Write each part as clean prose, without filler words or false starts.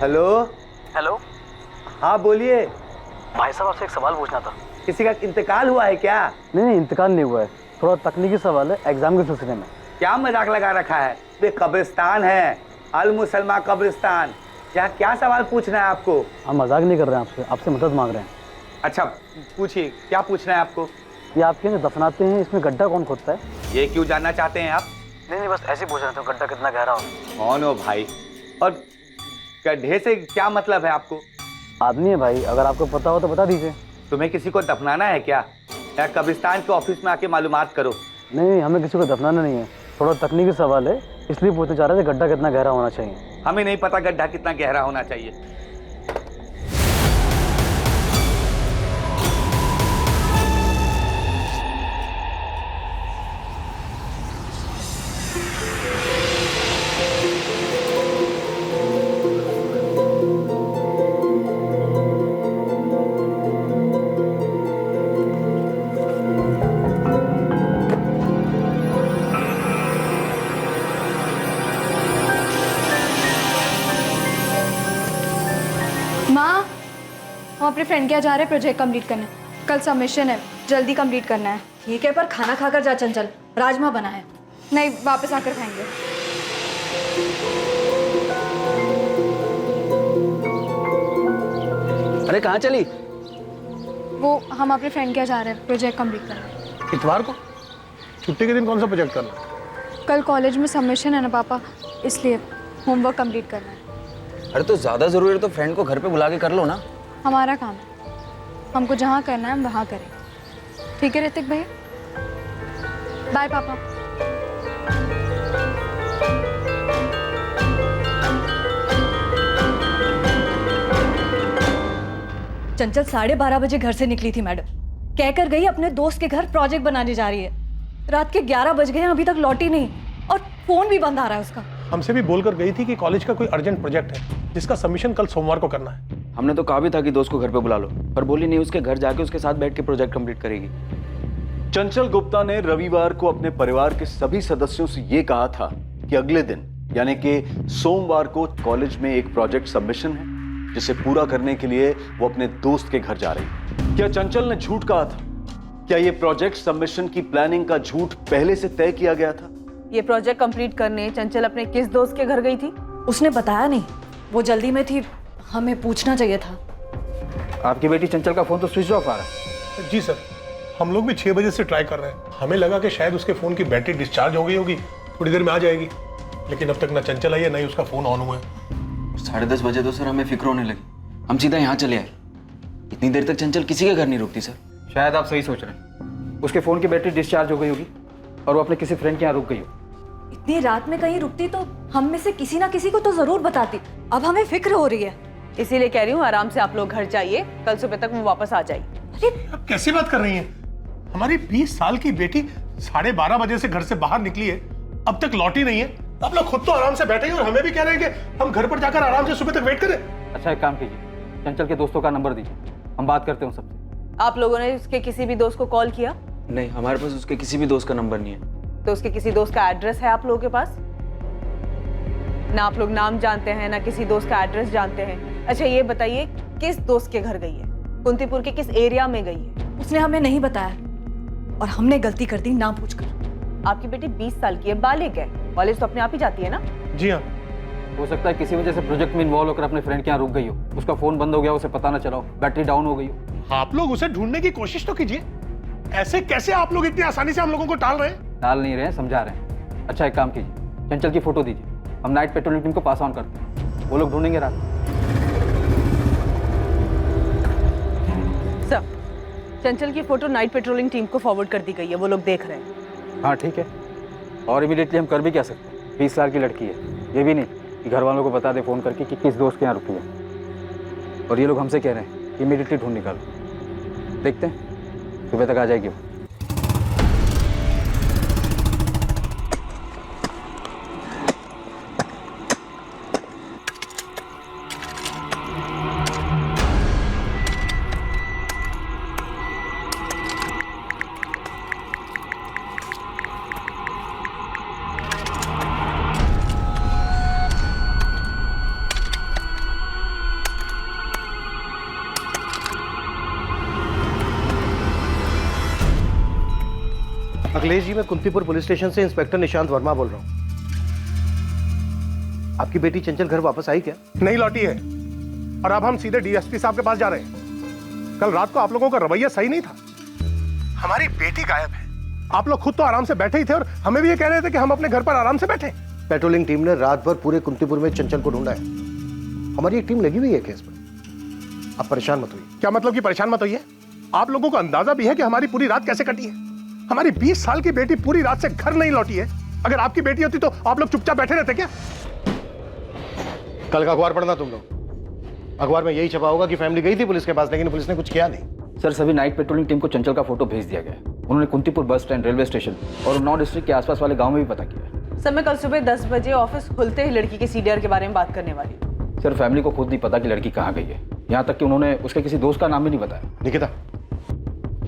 Hello. Hello. हाँ बोलिए। भाई साहब आपसे एक सवाल पूछना था। किसी का इंतकाल हुआ है क्या? नहीं, इंतकाल नहीं हुआ है, थोड़ा तकनीकी सवाल है एग्जाम के सिलसिले में। क्या मजाक लगा रखा है? ये कब्रिस्तान है, अल मुसलमान कब्रिस्तान। यहाँ क्या सवाल पूछना है आपको? हम मजाक नहीं कर रहे हैं, आपसे मदद मांग रहे हैं। अच्छा पूछिए, क्या पूछना है आपको? ये आपके यहाँ दफनाते हैं, इसमें गड्ढा कौन खोदता है? ये क्यों जानना चाहते हैं आप? नहीं बस ऐसे ही पूछ रहे थे गड्ढा कितना गहरा हो। कौन हो भाई? और गड्ढे से क्या मतलब है आपको? आदमी है भाई, अगर आपको पता हो तो बता दीजिए। तुम्हें किसी को दफनाना है क्या? या कब्रिस्तान के ऑफिस में आके मालूमात करो। नहीं, हमें किसी को दफनाना नहीं है, थोड़ा तकनीकी सवाल है, इसलिए पूछना चाह रहे थे गड्ढा कितना गहरा होना चाहिए। हमें नहीं पता गड्ढा कितना गहरा होना चाहिए। माँ, हम अपने फ्रेंड के यहाँ जा रहे हैं प्रोजेक्ट कंप्लीट करने। कल सबमिशन है, जल्दी कंप्लीट करना है। ठीक है, पर खाना खाकर जा चंचल, राजमा बना है। नहीं, वापस आकर खाएंगे। अरे कहाँ चली? वो हम अपने फ्रेंड के यहाँ जा रहे हैं प्रोजेक्ट कंप्लीट करने। इतवार को? छुट्टी के दिन कौन सा प्रोजेक्ट करना? कल कॉलेज में सबमिशन है ना पापा, इसलिए होमवर्क कंप्लीट करना है। अरे तो ज्यादा जरूरी है तो फ्रेंड को घर पे बुला के कर लो ना। हमारा काम है, हमको जहाँ करना है हम वहाँ करें। ठीक है ऋतिक भैया, बाय पापा। चंचल 12:30 बजे घर से निकली थी मैडम, कहकर गई अपने दोस्त के घर प्रोजेक्ट बनाने जा रही है। रात के 11 बज गए, अभी तक लौटी नहीं और फोन भी बंद आ रहा है उसका। हमसे भी बोलकर गई थी कि कॉलेज का कोई अर्जेंट प्रोजेक्ट है जिसका सबमिशन कल सोमवार को करना है। हमने तो कहा भी था कि दोस्त को घर पे बुला लो, पर बोली नहीं, उसके घर जाके उसके साथ बैठ के प्रोजेक्ट कंप्लीट करेगी। चंचल गुप्ता ने रविवार को अपने परिवार के सभी सदस्यों से यह कहा था कि अगले दिन यानी कि सोमवार को कॉलेज में एक प्रोजेक्ट सबमिशन है जिसे पूरा करने के लिए वो अपने दोस्त के घर जा रही है। क्या चंचल ने झूठ कहा था? क्या यह प्रोजेक्ट सबमिशन की प्लानिंग का झूठ पहले से तय किया गया था? ये प्रोजेक्ट कंप्लीट करने चंचल अपने किस दोस्त के घर गई थी? उसने बताया नहीं, वो जल्दी में थी, हमें पूछना चाहिए था। आपकी बेटी चंचल का फोन तो स्विच ऑफ आ रहा है। जी सर, हम लोग भी 6 बजे से ट्राई कर रहे हैं। हमें लगा कि शायद उसके फोन की बैटरी डिस्चार्ज हो गई होगी, थोड़ी देर में आ जाएगी, लेकिन अब तक ना चंचल आई है ना ही उसका फोन ऑन हुआ है। 10:30 बजे तो सर हमें फिक्र होने लगी, हम सीधा यहाँ चले आए। इतनी देर तक चंचल किसी के घर नहीं रुकती सर। शायद आप सही सोच रहे हैं, उसके फोन की बैटरी डिस्चार्ज हो गई होगी और वो अपने किसी फ्रेंड के यहाँ रुक गई हो। इतनी रात में कहीं रुकती तो हम में से किसी ना किसी को तो जरूर बताती। अब हमें फिक्र हो रही है, इसीलिए कह रही हूँ आराम से आप लोग घर जाइए, कल सुबह तक वो वापस आ जाएगी। अरे आप कैसी बात कर रही हैं? हमारी 20 साल की बेटी 12:30 बजे से घर से बाहर निकली है, अब तक लौटी नहीं है। आप लोग खुद तो आराम से बैठे हैं और हमें भी कह रहे हैं कि हम घर पर जाकर आराम से सुबह तक वेट करें। अच्छा एक काम कीजिए, चंचल के दोस्तों का नंबर दीजिए, हम बात करते हैं उन सबसे। आप लोगों ने उसके किसी भी दोस्त को कॉल किया? नहीं, हमारे पास उसके किसी भी दोस्त का नंबर नहीं है। तो उसके किसी दोस्त का एड्रेस है आप लोगों के पास? ना आप लोग नाम जानते हैं ना किसी दोस्त का एड्रेस जानते हैं। अच्छा ये बताइए किस दोस्त के घर गई है, कुंतीपुर के किस एरिया में गई है? उसने हमें नहीं बताया और हमने गलती कर दी ना पूछकर। आपकी बेटी 20 साल की है, बालिग है, कॉलेज तो अपने आप ही जाती है ना? जी हाँ। हो सकता है किसी वजह से प्रोजेक्ट में इन्वॉल्व होकर अपने फ्रेंड के यहाँ रुक गई हो, उसका फोन बंद हो गया, उसे पता ना चला हो, बैटरी डाउन हो गई हो। आप लोग उसे ढूंढने की कोशिश तो कीजिए। ऐसे कैसे आप लोग इतनी आसानी से हम लोगों को टाल रहे हैं? टाल नहीं रहे हैं, समझा रहे हैं। अच्छा एक काम कीजिए, चंचल की फोटो दीजिए, हम नाइट पेट्रोलिंग टीम को पास ऑन करते हैं, वो लोग ढूंढेंगे रात। सर, चंचल की फोटो नाइट पेट्रोलिंग टीम को फॉरवर्ड कर दी गई है, वो लोग देख रहे हैं। हाँ ठीक है, और इमीडिएटली हम कर भी क्या सकते हैं, 20 साल की लड़की है, ये भी नहीं कि घर वालों को बता दे फ़ोन करके कि किस दोस्त के यहाँ रुकी है। और ये लोग हमसे कह रहे हैं इमीडिएटली ढूंढ निकालो, देखते हैं सुबह तक आ जाएगी वो। अखिलेश जी, मैं कुंतीपुर पुलिस स्टेशन से इंस्पेक्टर निशांत वर्मा बोल रहा हूँ। आपकी बेटी चंचल घर वापस आई क्या? नहीं लौटी है, और अब हम सीधे डीएसपी साहब के पास जा रहे हैं। कल रात को आप लोगों का रवैया सही नहीं था। हमारी बेटी गायब है। आप लोग खुद तो आराम से बैठे ही थे और हमें भी ये कह रहे थे कि हम अपने घर पर आराम से बैठे। पेट्रोलिंग टीम ने रात भर पूरे कुंतीपुर में चंचल को ढूंढा है। हमारी एक टीम लगी हुई है केस पर। आप परेशान मत होइए। क्या मतलब कि परेशान मत होइए? आप लोगों को अंदाजा भी है कि हमारी पूरी रात कैसे कटी है? हमारी 20 साल की बेटी पूरी रात से घर नहीं लौटी है। अगर आपकी बेटी होती तो आप लोग चुपचाप बैठे रहते क्या? कल का अखबार पढ़ना तुम लोग। अखबार में यही छपा होगा कि फैमिली गई थी पुलिस के पास, लेकिन पुलिस ने कुछ किया नहीं। सर, सभी नाइट पेट्रोलिंग टीम को चंचल का फोटो भेज दिया गया है। उन्होंने कुंतीपुर बस स्टैंड, रेलवे स्टेशन और उन्नाव डिस्ट्रिक्ट के आसपास वाले गांव में भी पता किया है। सर, मैं कल सुबह 10 बजे ऑफिस खुलते ही लड़की के सीडीआर के बारे में बात करने वाली हूँ। सर, फैमिली को खुद नहीं पता कि लड़की कहाँ गई है। यहाँ तक कि उन्होंने उसके किसी दोस्त का नाम भी नहीं बताया। निकिता,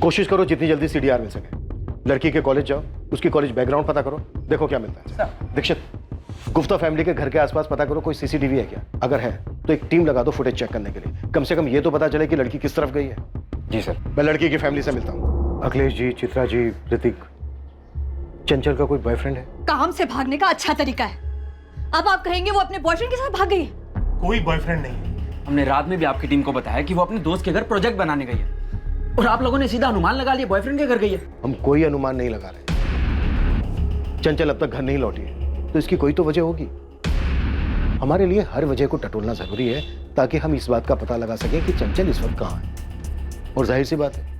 कोशिश करो जितनी जल्दी सीडीआर मिल सके। लड़की के कॉलेज जाओ, उसकी कॉलेज बैकग्राउंड पता करो, देखो क्या मिलता है। दीक्षित, गुप्ता फैमिली के घर के आसपास पता करो कोई सीसीटीवी है क्या। अगर है तो एक टीम लगा दो फुटेज चेक करने के लिए। कम से कम ये तो पता चले कि लड़की किस तरफ गई है। जी सर। मैं लड़की की फैमिली से मिलता हूँ। अखिलेश जी, चित्रा जी, ऋतिक, चंचल का कोई बॉयफ्रेंड है? काम से भागने का अच्छा तरीका है। अब आप कहेंगे वो अपने बॉयफ्रेंड के साथ भाग गई है? कोई बॉयफ्रेंड नहीं। हमने रात में भी आपकी टीम को बताया कि वो अपने दोस्त के घर प्रोजेक्ट बनाने गई है, और आप लोगों ने सीधा अनुमान लगा लिया बॉयफ्रेंड के घर गई है। हम कोई अनुमान नहीं लगा रहे। चंचल अब तक घर नहीं लौटी है, तो इसकी कोई तो वजह होगी। हमारे लिए हर वजह को टटोलना जरूरी है ताकि हम इस बात का पता लगा सकें कि चंचल इस वक्त कहाँ है। और जाहिर सी बात है,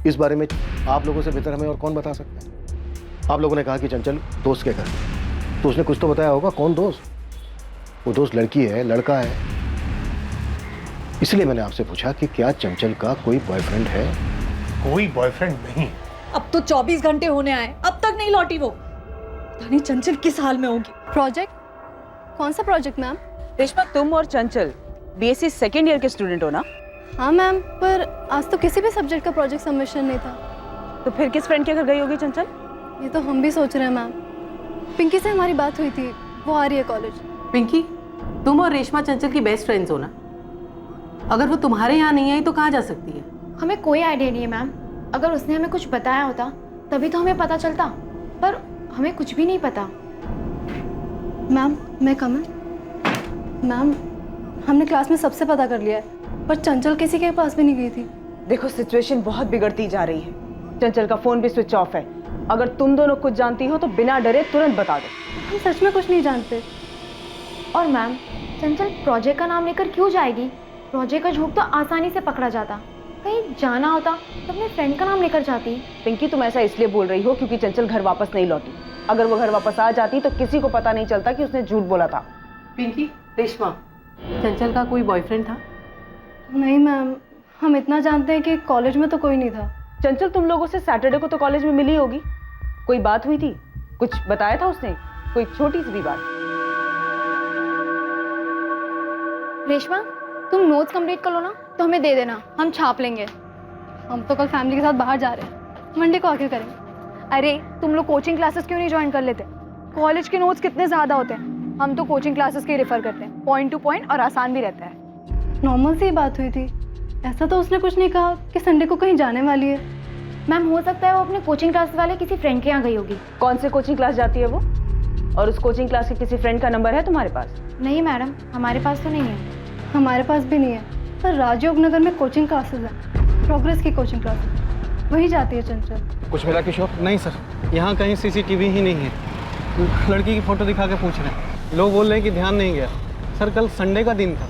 इस बारे में आप लोगों से बेहतर हमें और कौन बता सकता है। आप लोगों ने कहा कि चंचल दोस्त के घर, तो उसने कुछ तो बताया होगा। कौन दोस्त? वो दोस्त लड़की है, लड़का है? इसलिए मैंने आपसे पूछा कि क्या चंचल का कोई बॉयफ्रेंड है? कोई बॉयफ्रेंड नहीं। अब तो 24 घंटे होने आए, अब तक नहीं लौटी वो। पता नहीं चंचल किस हाल में होगी। प्रोजेक्ट? कौन सा प्रोजेक्ट मैम? रेशमा, तुम और चंचल बीएससी सेकेंड ईयर के स्टूडेंट हो ना? हाँ मैम, पर आज तो किसी भी सब्जेक्ट का प्रोजेक्ट सबमिशन नहीं था। तो फिर किस फ्रेंड के घर गई होगी चंचल? ये तो हम भी सोच रहे हैं मैम। पिंकी से हमारी बात हुई थी, वो आ रही है कॉलेज। पिंकी, तुम और रेशमा चंचल की बेस्ट फ्रेंड्स हो ना? अगर वो तुम्हारे यहाँ नहीं आई तो कहाँ जा सकती है? हमें कोई आइडिया नहीं है मैम। अगर उसने हमें कुछ बताया होता तभी तो हमें पता चलता, पर हमें कुछ भी नहीं पता। मैम, मैं कम? मैम, हमने क्लास में सबसे पता कर लिया है, पर चंचल किसी के पास भी नहीं गई थी। देखो, सिचुएशन बहुत बिगड़ती जा रही है। चंचल का फोन भी स्विच ऑफ है। अगर तुम दोनों कुछ जानती हो तो बिना डरे तुरंत बता दो। हम सच में कुछ नहीं जानते। और मैम, चंचल प्रोजेक्ट का नाम लेकर क्यों जाएगी? प्रोजेक्ट का झूठ तो आसानी से पकड़ा जाता। कहीं जाना होता तो अपने फ्रेंड का नाम लेकर जाती। पिंकी, तुम ऐसा इसलिए बोल रही हो क्योंकि चंचल घर वापस नहीं लौटी। अगर वो घर वापस आ जाती तो किसी को पता नहीं चलता कि उसने झूठ बोला था। पिंकी, रेशमा, चंचल का कोई बॉयफ्रेंड था? नहीं मैम, हम इतना जानते हैं कि कॉलेज में तो कोई नहीं था। चंचल तुम लोगों से सैटरडे को तो कॉलेज में मिली होगी। कोई बात हुई थी? कुछ बताया था उसने? कोई छोटी सी भी बात? रेशमा, तुम नोट्स कंप्लीट कर लो ना, तो हमें दे देना, हम छाप लेंगे। हम तो कल फैमिली के साथ बाहर जा रहे हैं, मंडे को आके करेंगे। अरे, तुम लोग कोचिंग क्लासेस क्यों नहीं ज्वाइन कर लेते? कॉलेज के नोट्स कितने ज़्यादा होते हैं। हम तो कोचिंग क्लासेस के रेफर करते हैं, पॉइंट टू पॉइंट, और आसान भी रहता है। नॉर्मल सी बात हुई थी। ऐसा तो उसने कुछ नहीं कहा कि संडे को कहीं जाने वाली है। मैम, हो सकता है वो अपने कोचिंग क्लास वाले किसी फ्रेंड के यहाँ गई होगी। कौन से कोचिंग क्लास जाती है वो? और उस कोचिंग क्लास के किसी फ्रेंड का नंबर है तुम्हारे पास? नहीं मैडम, हमारे पास तो नहीं है। हमारे पास भी नहीं है, पर राजयोग नगर में कोचिंग क्लासेस हैं, प्रोग्रेस की कोचिंग क्लासेस, वहीं जाती है चंचल। कुछ मिला किशोर? नहीं सर, यहाँ कहीं सीसीटीवी ही नहीं है। लड़की की फ़ोटो दिखा के पूछ रहे हैं। लोग बोल रहे हैं कि ध्यान नहीं गया। सर, कल संडे का दिन था,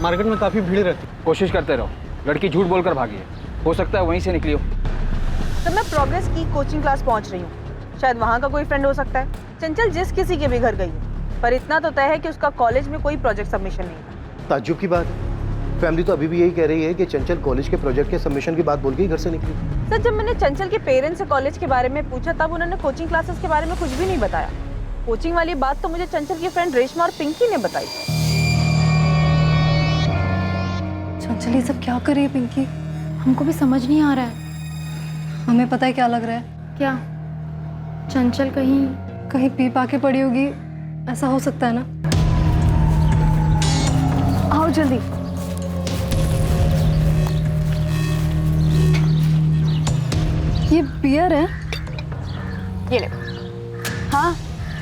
मार्केट में काफ़ी भीड़ रहती। कोशिश करते रहो। लड़की झूठ बोलकर भागी है, हो सकता है वहीं से निकली हो। तो मैं प्रोग्रेस की कोचिंग क्लास पहुंच रही हूँ, शायद वहाँ का कोई फ्रेंड हो सकता है। चंचल जिस किसी के भी घर गई है, पर इतना तो तय है कि उसका कॉलेज में कोई प्रोजेक्ट सबमिशन नहीं था। ताज्जुब की बात है, फैमिली तो अभी भी यही कह रही है कि चंचल कॉलेज के प्रोजेक्ट के सबमिशन की बात बोल के ही घर से निकली। सर, जब मैंने चंचल के पेरेंट्स से कॉलेज के बारे में पूछा तब उन्होंने कोचिंग क्लासेस के बारे में कुछ भी नहीं बताया। कोचिंग वाली बात तो मुझे चंचल की फ्रेंड रेशमा और पिंकी ने बताई। चंचल ये सब क्या कर रही है पिंकी? हमको भी समझ नहीं आ रहा है। हमें पता है क्या लग रहा है। क्या? चंचल कहीं कहीं पी पा के पड़ी होगी, ऐसा हो सकता है ना? आओ जल्दी। ये बियर है? ये ले। हाँ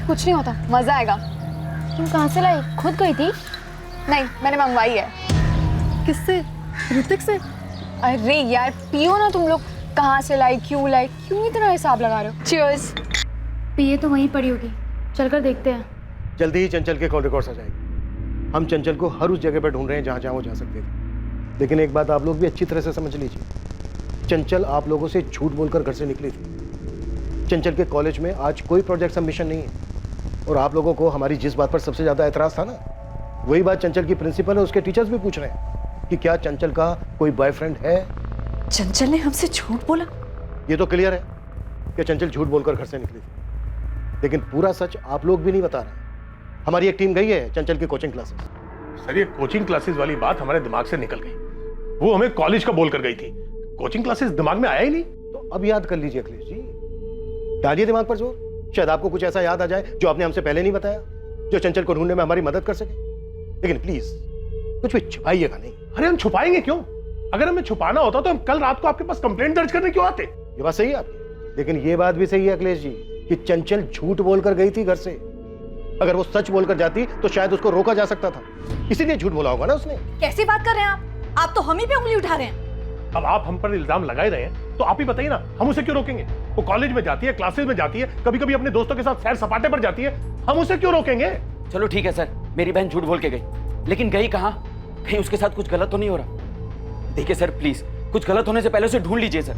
कुछ नहीं होता, मजा आएगा। तुम कहाँ से लाई? खुद गई थी? नहीं, मैंने मंगवाई है। किससे? ऋतिक से? अरे यार पियो ना तुम लोग। कहाँ से लाई, क्यों इतना हिसाब लगा रहे हो? चीयर्स। पिए तो वहीं पड़ी होगी, चलकर देखते हैं। जल्दी ही चंचल के कॉल रिकॉर्ड्स आ जाएंगे। हम चंचल को हर उस जगह पर ढूंढ रहे हैं जहाँ जहाँ वो जा सकते थे। लेकिन एक बात आप लोग भी अच्छी तरह से समझ लीजिए, चंचल आप लोगों से झूठ बोलकर घर से निकली थी। चंचल के कॉलेज में आज कोई प्रोजेक्ट सबमिशन नहीं है। और आप लोगों को हमारी जिस बात पर सबसे ज़्यादा एतराज़ था ना, वही बात चंचल की प्रिंसिपल और उसके टीचर्स भी पूछ रहे हैं कि क्या चंचल का कोई बॉयफ्रेंड है। चंचल ने हमसे झूठ बोला? ये तो क्लियर है कि चंचल झूठ बोलकर घर से निकली थी, लेकिन पूरा सच आप लोग भी नहीं बता रहे। हमारी एक टीम गई है चंचल की कोचिंग क्लासेस। सर ये कोचिंग क्लासेस वाली बात हमारे दिमाग से निकल गई, वो हमें कॉलेज का बोल कर गई थी, कोचिंग क्लासेस दिमाग में आया ही नहीं। तो अब याद कर लीजिए अखिलेश जी, डालिए दिमाग पर जोर, शायद आपको कुछ ऐसा याद आ जाए जो आपने हमसे पहले नहीं बताया, जो चंचल को ढूंढने में हमारी मदद कर सके। लेकिन प्लीज कुछ भी छुपाइएगा नहीं। अरे हम छुपाएंगे क्यों? अगर हमें छुपाना होता तो हम कल रात को आपके पास कंप्लेंट दर्ज करने क्यों आते? ये बात सही है आपकी, लेकिन ये बात भी सही है अखिलेश जी कि चंचल झूठ बोलकर गई थी घर से। अगर वो सच बोलकर जाती तो शायद उसको रोका जा सकता था, इसीलिए झूठ बोला होगा ना उसने। कैसी बात कर रहे हैं आप तो हम ही पे उंगली उठा रहे हैं। अब आप हम पर इल्जाम लगाए रहे हैं तो आप ही बताइए ना, हम उसे क्यों रोकेंगे? वो कॉलेज में जाती है, क्लासेस में जाती है, कभी कभी अपने दोस्तों के साथ सैर सपाटे पर जाती है, हम उसे क्यों रोकेंगे? चलो ठीक है सर, मेरी बहन झूठ बोल के गई, लेकिन गई कहाँ? कहीं उसके साथ कुछ गलत तो नहीं हो रहा? देखिए सर प्लीज, कुछ गलत होने से पहले उसे ढूंढ लीजिए सर।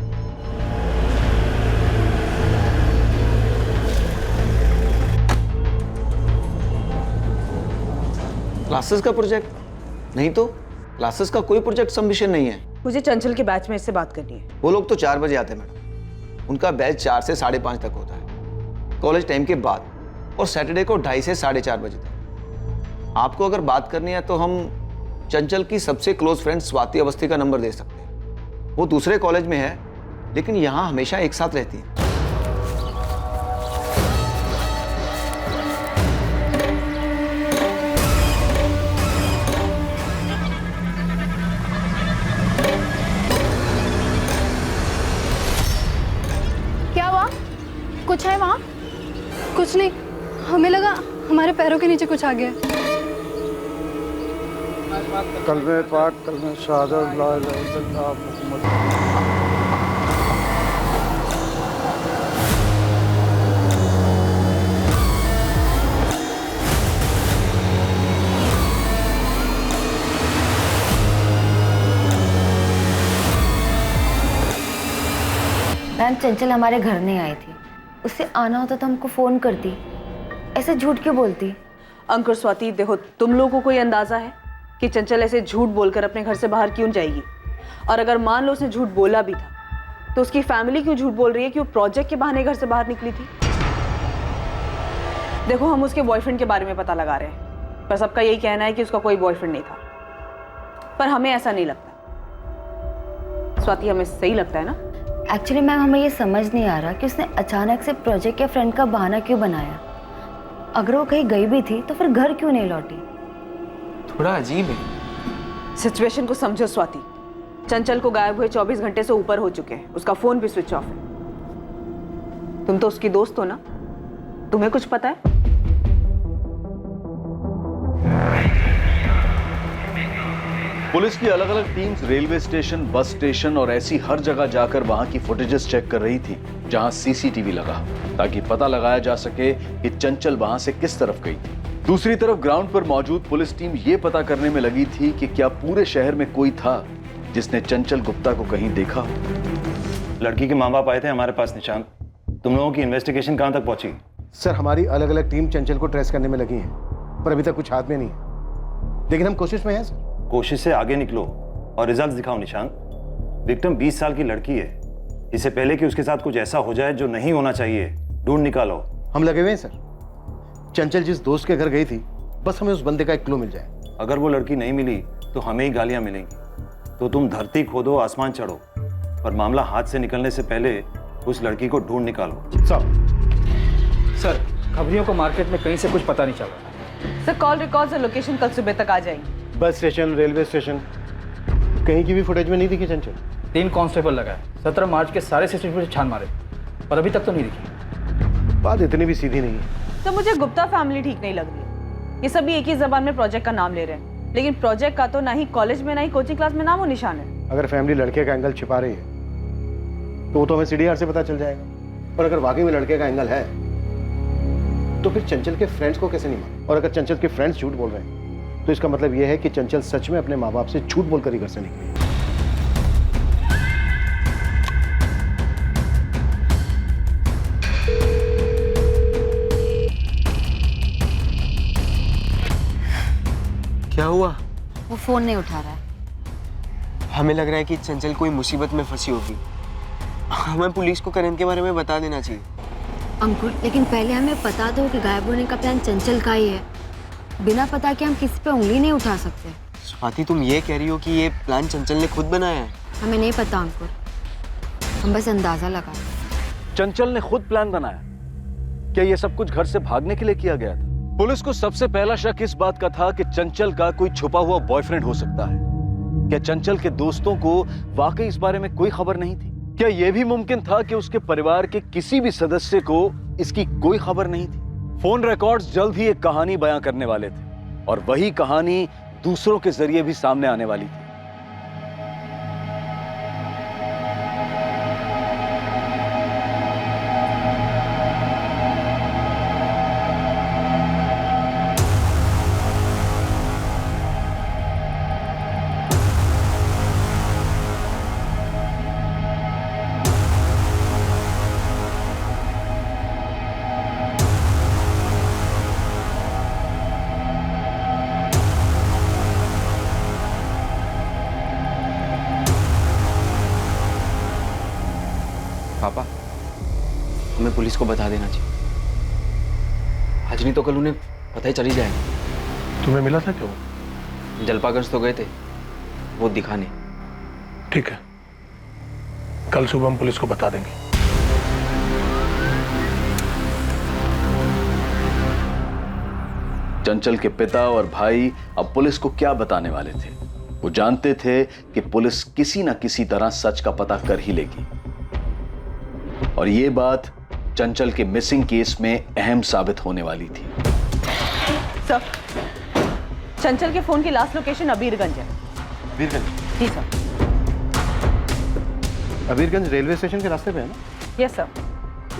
क्लासेस का प्रोजेक्ट नहीं, तो क्लासेस का कोई प्रोजेक्ट सबमिशन नहीं है। मुझे चंचल के बैच में इससे बात करनी है। वो लोग तो 4 बजे आते हैं मैडम, उनका बैच 4 से 5:30 तक होता है, कॉलेज टाइम के बाद, और सैटरडे को 2:30 से 4:30 बजे तक। आपको अगर बात करनी है तो हम चंचल की सबसे क्लोज फ्रेंड स्वाति अवस्थी का नंबर दे सकते हैं। वो दूसरे कॉलेज में है, लेकिन यहाँ हमेशा एक साथ रहती है। क्या हुआ? कुछ है वहाँ? कुछ नहीं, हमें लगा हमारे पैरों के नीचे कुछ आ गया। कलमे पाक, कलमे शहादत, ला इलाहा इल्लल्लाह मुहम्मद। मैम चंचल हमारे घर नहीं आई थी, उससे आना होता तो हमको फ़ोन करती, ऐसे झूठ क्यों बोलती? अंकुर स्वाति देखो, तुम लोगों को कोई अंदाजा है कि चंचल ऐसे झूठ बोलकर अपने घर से बाहर क्यों जाएगी? और अगर मान लो उसने झूठ बोला भी था तो उसकी फैमिली क्यों झूठ बोल रही है कि वो प्रोजेक्ट के बहाने घर से बाहर निकली थी? देखो हम उसके बॉयफ्रेंड के बारे में पता लगा रहे हैं, पर सबका यही कहना है कि उसका कोई बॉयफ्रेंड नहीं था, पर हमें ऐसा नहीं लगता। स्वाति हमें सही लगता है ना? एक्चुअली मैम हमें ये समझ नहीं आ रहा कि उसने अचानक से प्रोजेक्ट या फ्रेंड का बहाना क्यों बनाया। अगर वो कहीं गई भी थी तो फिर घर क्यों नहीं लौटी? थोड़ा अजीब है। सिचुएशन को समझो स्वाति, चंचल को गायब हुए 24 घंटे से ऊपर हो चुके हैं, उसका फोन भी स्विच ऑफ है। तुम तो उसकी दोस्त हो ना, तुम्हें कुछ पता है? पुलिस की अलग अलग teams railway station, bus station और ऐसी हर जगह जाकर वहां की फुटेजेस चेक कर रही थी जहां सीसीटीवी लगा, ताकि पता लगाया जा सके कि चंचल वहां से किस तरफ गई थी। दूसरी तरफ ग्राउंड पर मौजूद पुलिस टीम ये पता करने में लगी थी कि क्या पूरे शहर में कोई था जिसने चंचल गुप्ता को कहीं देखा हो। लड़की के माँ बाप आए थे हमारे पास निशांत, तुम लोगों की इन्वेस्टिगेशन कहाँ तक पहुंची? सर हमारी अलग अलग टीम चंचल को ट्रेस करने में लगी है, पर अभी तक कुछ हाथ में नहीं है, लेकिन हम कोशिश में हैं सर। कोशिश से आगे निकलो और रिजल्ट दिखाओ निशांत। विक्टिम 20 साल की लड़की है, इससे पहले कि उसके साथ कुछ ऐसा हो जाए जो नहीं होना चाहिए, ढूंढ निकालो। हम लगे हुए हैं सर। चंचल जिस दोस्त के घर गई थी, बस हमें उस बंदे का एक क्लू मिल जाए। अगर वो लड़की नहीं मिली तो हमें ही गालियां मिलेंगी, तो तुम धरती खोदो आसमान चढ़ो, और मामला हाथ से निकलने से पहले उस लड़की को ढूंढ निकालो। सर खबरियों को मार्केट में कहीं से कुछ पता नहीं चल रहा। सर कॉल रिकॉर्ड्स और लोकेशन कल सुबह तक आ जाएंगी। बस स्टेशन, रेलवे स्टेशन, कहीं की भी फुटेज में नहीं दिखी चंचल। 3 कांस्टेबल लगा है, 17 मार्च के सारे सीसीटीवी छान मारे, पर अभी तक तो नहीं दिखी। बात इतनी भी सीधी नहीं है। तो मुझे गुप्ता फैमिली ठीक नहीं लग रही है। ये सभी एक ही जबान में प्रोजेक्ट का नाम ले रहे हैं, लेकिन प्रोजेक्ट का तो ना ही कॉलेज में ना ही कोचिंग क्लास में नाम और निशान है। अगर फैमिली लड़के का एंगल छिपा रही है तो वो तो हमें सीडीआर से पता चल जाएगा। और अगर वाकई में लड़के का एंगल है तो फिर चंचल के फ्रेंड्स को कैसे नहीं मालूम? और अगर चंचल के फ्रेंड्स झूठ बोल रहे हैं तो इसका मतलब यह है कि चंचल सच में अपने माँ बाप से झूठ बोलकर ही घर से निकली। क्या हुआ? वो फोन नहीं उठा रहा है। हमें लग रहा है कि चंचल कोई मुसीबत में फंसी होगी। हमें पुलिस को करण के बारे में बता देना चाहिए। अंकुर, लेकिन पहले हमें पता दो कि गायब होने का प्लान चंचल का ही है। बिना पता के हम किसी पे उंगली नहीं उठा सकते। स्वाति, तुम ये कह रही हो कि ये प्लान चंचल ने खुद बनाया है? हमें नहीं पता अंकुर, हम बस अंदाजा लगा रहे हैं। चंचल ने खुद प्लान बनाया? क्या ये सब कुछ घर से भागने के लिए किया गया था? पुलिस को सबसे पहला शक इस बात का था कि चंचल का कोई छुपा हुआ बॉयफ्रेंड हो सकता है। क्या चंचल के दोस्तों को वाकई इस बारे में कोई खबर नहीं थी? क्या यह भी मुमकिन था कि उसके परिवार के किसी भी सदस्य को इसकी कोई खबर नहीं थी? फोन रिकॉर्ड्स जल्द ही एक कहानी बयां करने वाले थे और वही कहानी दूसरों के जरिए भी सामने आने वाली थी। पापा, हमें पुलिस को बता देना चाहिए। आज नहीं तो कल उन्हें पता ही चली जाएगा। तुम्हें मिला था क्यों? जलपागंज तो गए थे वो दिखाने। ठीक है, कल सुबह हम पुलिस को बता देंगे। चंचल के पिता और भाई अब पुलिस को क्या बताने वाले थे? वो जानते थे कि पुलिस किसी ना किसी तरह सच का पता कर ही लेगी और ये बात चंचल के मिसिंग केस में अहम साबित होने वाली थी। सर, चंचल के फोन की लास्ट लोकेशन अबीरगंज है। अबीरगंज? जी सर। अबीरगंज रेलवे स्टेशन के रास्ते पे है ना? Yes sir.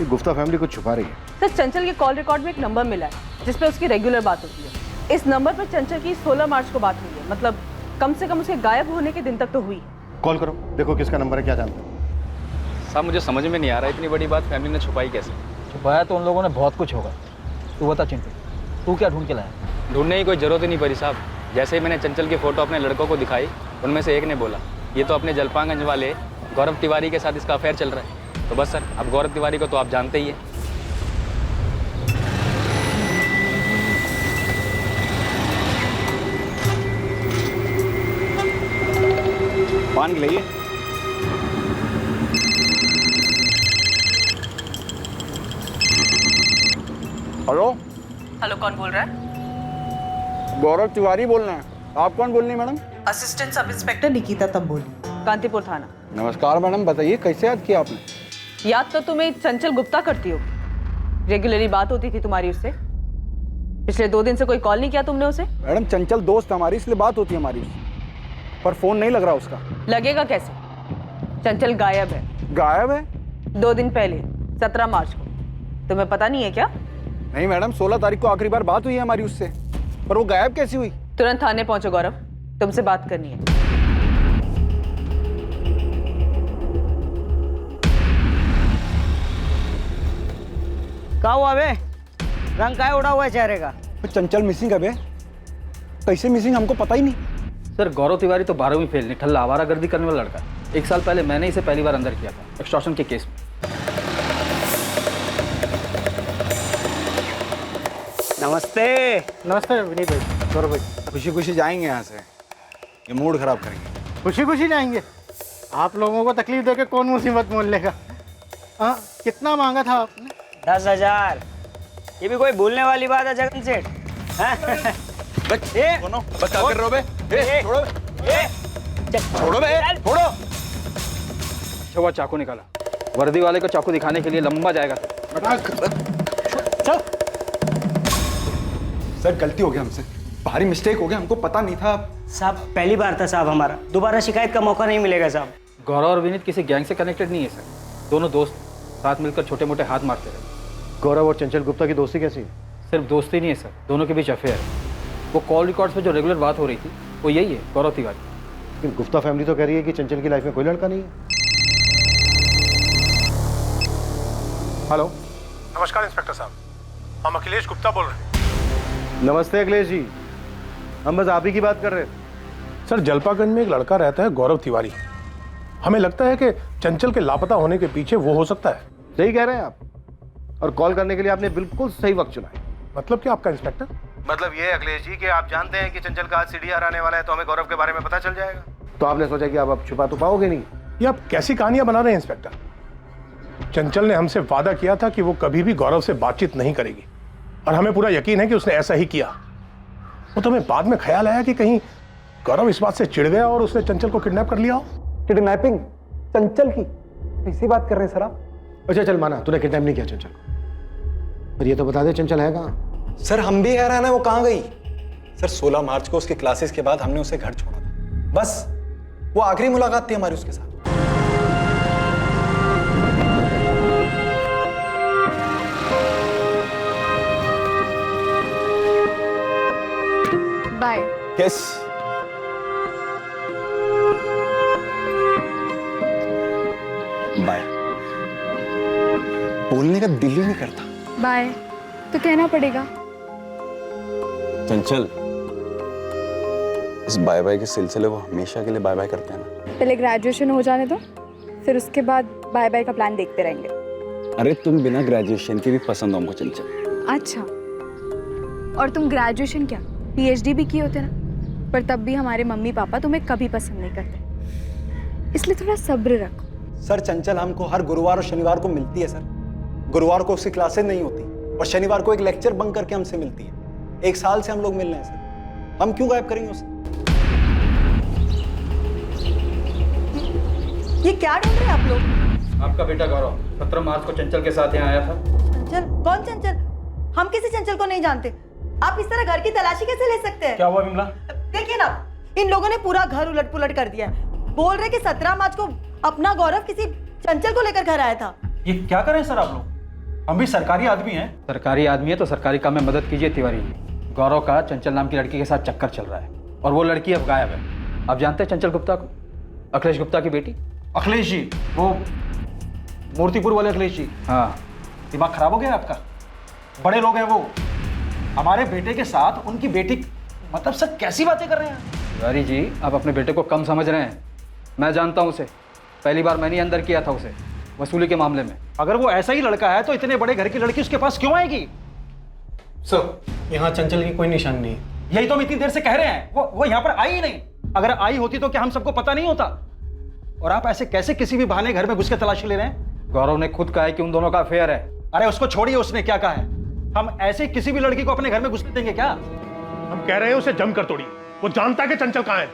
ये गुप्ता फैमिली कुछ छुपा रही है। सर, चंचल के कॉल रिकॉर्ड में एक नंबर मिला है जिसपे उसकी रेगुलर बात होती है। इस नंबर पर चंचल की 16 मार्च को बात हुई है, मतलब कम से कम उसके गायब होने के दिन तक तो हुई। कॉल करो, देखो किसका नंबर है, क्या जानते हो? साहब मुझे समझ में नहीं आ रहा इतनी बड़ी बात फैमिली ने छुपाई कैसे? छुपाया तो उन लोगों ने बहुत कुछ होगा। तू बता चिंटू, तू क्या ढूंढ के लाया? ढूंढने की कोई जरूरत ही नहीं पड़ी साहब। जैसे ही मैंने चंचल की फ़ोटो अपने लड़कों को दिखाई, उनमें से एक ने बोला ये तो अपने जलपागंज वाले गौरव तिवारी के साथ इसका अफेयर चल रहा है। तो बस सर, अब गौरव तिवारी को तो आप जानते ही हैं। पान के लिए हेलो हेलो, कौन बोल रहा है? गौरव तिवारी बोल रहे हैं। आप कौन बोल रही हैं madam? Assistant sub inspector Nikita तब बोली, कांतिपुर थाना। नमस्कार मैडम, बताइए कैसे याद किया आपने? याद तो तुम्हें चंचल गुप्ता करती हो। रेगुलरली बात होती थी तुम्हारी उससे। पिछले 2 दिन से कोई कॉल नहीं किया तुमने उसे? मैडम चंचल दोस्त हमारी, इसलिए बात होती है हमारी, पर फोन नहीं लग रहा उसका। लगेगा कैसे? चंचल गायब है। गायब है? 2 दिन पहले 17 मार्च को। तुम्हें पता नहीं है क्या? नहीं मैडम, 16 तारीख को आखिरी बार बात हुई है हमारी उससे, पर वो गायब कैसी हुई? तुरंत थाने पहुंचो गौरव, तुमसे बात करनी है। क्या हुआ बे? रंग काय उड़ा हुआ है चेहरे का? चंचल मिसिंग है बे। कैसे मिसिंग, हमको पता ही नहीं। सर गौरव तिवारी तो 12वीं फेल निठल्ला आवारागर्दी करने वाला लड़का। 1 साल पहले मैंने इसे पहली बार अंदर किया था एक्सटॉर्शन के केस में। नमस्ते। नमस्ते विनीत भाई, गौरव भाई। खुशी खुशी जाएंगे यहाँ से, ये मूड खराब करेंगे। खुशी खुशी जाएंगे? आप लोगों को तकलीफ देके कौन मुसीबत मोल लेगा? हाँ, कितना मांगा था आपने? 10,000। ये भी कोई भूलने वाली बात है जगन सेठ? बस क्या कर रहे हो बे? छोड़ो छोड़ो बे, छोड़ो। अच्छा हुआ चाकू निकाला, वर्दी वाले को चाकू दिखाने के लिए लंबा जाएगा। चल। सर गलती हो गया हमसे, भारी मिस्टेक हो गया, हमको पता नहीं था। साहब पहली बार था साहब हमारा, दोबारा शिकायत का मौका नहीं मिलेगा साहब। गौरव और विनीत किसी गैंग से कनेक्टेड नहीं है सर, दोनों दोस्त साथ मिलकर छोटे मोटे हाथ मारते रहे। गौरव और चंचल गुप्ता की दोस्ती कैसी है? सिर्फ दोस्ती नहीं है सर, दोनों के बीच अफेयर है। वो कॉल रिकॉर्ड्स पे जो रेगुलर बात हो रही थी वो यही है, गौरव तिवारी। लेकिन गुप्ता फैमिली तो कह रही है कि चंचल की लाइफ में कोई लड़का नहीं है। हेलो, नमस्कार इंस्पेक्टर साहब, हम अखिलेश गुप्ता बोल रहे हैं। नमस्ते अखिलेश जी, हम बस आप ही की बात कर रहे थे। सर, जलपागंज में एक लड़का रहता है गौरव तिवारी। हमें लगता है कि चंचल के लापता होने के पीछे वो हो सकता है। सही कह रहे हैं आप, और कॉल करने के लिए आपने बिल्कुल सही वक्त चुना है। मतलब क्या आपका इंस्पेक्टर? मतलब ये अखिलेश जी कि आप जानते हैं कि चंचल का आज सीडीआर आने वाला है, तो हमें गौरव के बारे में पता चल जाएगा। तो आपने सोचा कि आप अब छुपा तो पाओगे नहीं। ये आप कैसी कहानियां बना रहे हैं इंस्पेक्टर? चंचल ने हमसे वादा किया था कि वो कभी भी गौरव से बातचीत नहीं करेगी, और हमें पूरा यकीन है कि उसने ऐसा ही किया। वो तो हमें बाद में ख्याल आया कि कहीं गौरव इस बात से चिढ़ गया और उसने चंचल को किडनैप कर लिया हो। किडनैपिंग चंचल की, ऐसी बात कर रहे हैं सर आप? अच्छा चल माना तूने किडनैप नहीं किया चंचल को, पर ये तो बता दे चंचल है कहाँ? सर हम भी हैरान है वो कहाँ गई। सर 16 मार्च को उसके क्लासेस के बाद हमने उसे घर छोड़ा था, बस वो आखिरी मुलाकात थी हमारी उसके साथ। बाय। किस? बाय। बोलने का दिल ही नहीं करता। बाय तो कहना पड़ेगा। चंचल, इस बाय बाय के सिलसिले को हमेशा के लिए बाय बाय करते हैं ना। पहले ग्रेजुएशन हो जाने दो, फिर उसके बाद बाय बाय का प्लान देखते रहेंगे। अरे तुम बिना ग्रेजुएशन के भी पसंद हो हमको चंचल। अच्छा, और तुम ग्रेजुएशन क्या पीएचडी भी किए होते ना, पर तब भी हमारे मम्मी पापा तुम्हें कभी पसंद नहीं करते, इसलिए थोड़ा सब्र रखो। सर चंचल हमको हर गुरुवार और शनिवार को मिलती है सर। गुरुवार को उसकी क्लासेस नहीं होती और शनिवार को एक लेक्चर बंक करके हमसे मिलती है। 1 साल से हम लोग मिल रहे हैं सर, हम क्यों गायब करेंगे उसे? ये क्या ढूंढ रहे हैं आप लोग? आपका बेटा गौरव 17 मार्च को चंचल के साथ यहाँ आया था। चंचल? कौन चंचल? हम किसी चंचल को नहीं जानते। आप इस तरह घर की तलाशी कैसे ले सकते हैं? क्या हुआ विमला? देखिए ना, इन लोगों ने पूरा घर उलट पुलट कर दिया है। बोल रहे कि 17 मार्च को अपना गौरव किसी चंचल को लेकर घर आया था। ये क्या करें सर आप लोग? हम भी सरकारी आदमी हैं। सरकारी आदमी है तो सरकारी काम में मदद कीजिए तिवारी जी। गौरव का चंचल नाम की लड़की के साथ चक्कर चल रहा है और वो लड़की अब गायब है। आप जानते हैं चंचल गुप्ता को, अखिलेश गुप्ता की बेटी? अखिलेश जी, वो मूर्तिपुर वाले अखिलेश जी? हाँ। दिमाग खराब हो गया आपका? बड़े लोग हैं वो, हमारे बेटे के साथ उनकी बेटी, मतलब सर कैसी बातें कर रहे हैं तिवारी जी? आप अपने बेटे को कम समझ रहे हैं। मैं जानता हूँ उसे, पहली बार मैंने अंदर किया था उसे वसूली के मामले में। अगर वो ऐसा ही लड़का है तो इतने बड़े घर की लड़की उसके पास क्यों आएगी? सर यहाँ चंचल की कोई निशानी नहीं है। यही तो हम इतनी देर से कह रहे हैं, वो यहाँ पर आई ही नहीं। अगर आई होती तो क्या हम सबको पता नहीं होता? और आप ऐसे कैसे किसी भी बहाने घर में घुस के तलाशी ले रहे हैं? गौरव ने खुद कहा है कि उन दोनों का अफेयर है। अरे उसको छोड़िए, उसने क्या कहा है? हम ऐसे किसी भी लड़की को अपने घर में घुसने देंगे क्या? हम कह रहे हैं उसे जमकर तोड़िए, वो जानता है कि चंचल कहाँ है।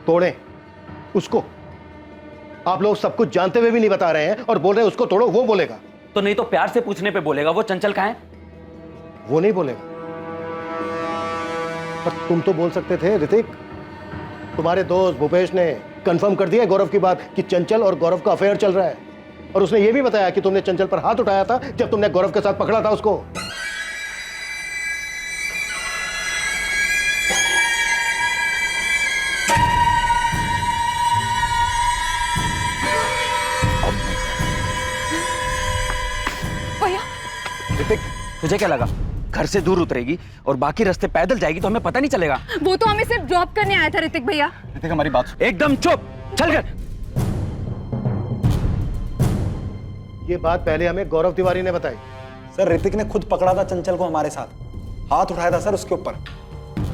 तोड़े उसको? आप लोग सब कुछ जानते हुए भी नहीं बता रहे हैं और बोल रहे हैं उसको तोड़ो, वो बोलेगा। तो नहीं तो प्यार से पूछने पे बोलेगा वो चंचल कहाँ है? वो नहीं बोलेगा। पर तुम तो बोल सकते थे ऋतिक। तुम्हारे दोस्त भूपेश ने कंफर्म कर दिया गौरव की बात कि चंचल और गौरव का अफेयर चल रहा है, और उसने ये भी बताया कि तुमने चंचल पर हाथ उठाया था जब तुमने गौरव के साथ पकड़ा था उसको। ऋतिक, तुझे क्या लगा घर से दूर उतरेगी और बाकी रास्ते पैदल जाएगी तो हमें पता नहीं चलेगा? वो तो हमें सिर्फ ड्रॉप करने आया था ऋतिक भैया। ऋतिक हमारी बात सुन। एकदम चुप, चल कर। ये बात पहले हमें गौरव तिवारी ने बताई। सर ऋतिक ने खुद पकड़ा था चंचल को हमारे साथ, हाथ उठाया था सर उसके ऊपर।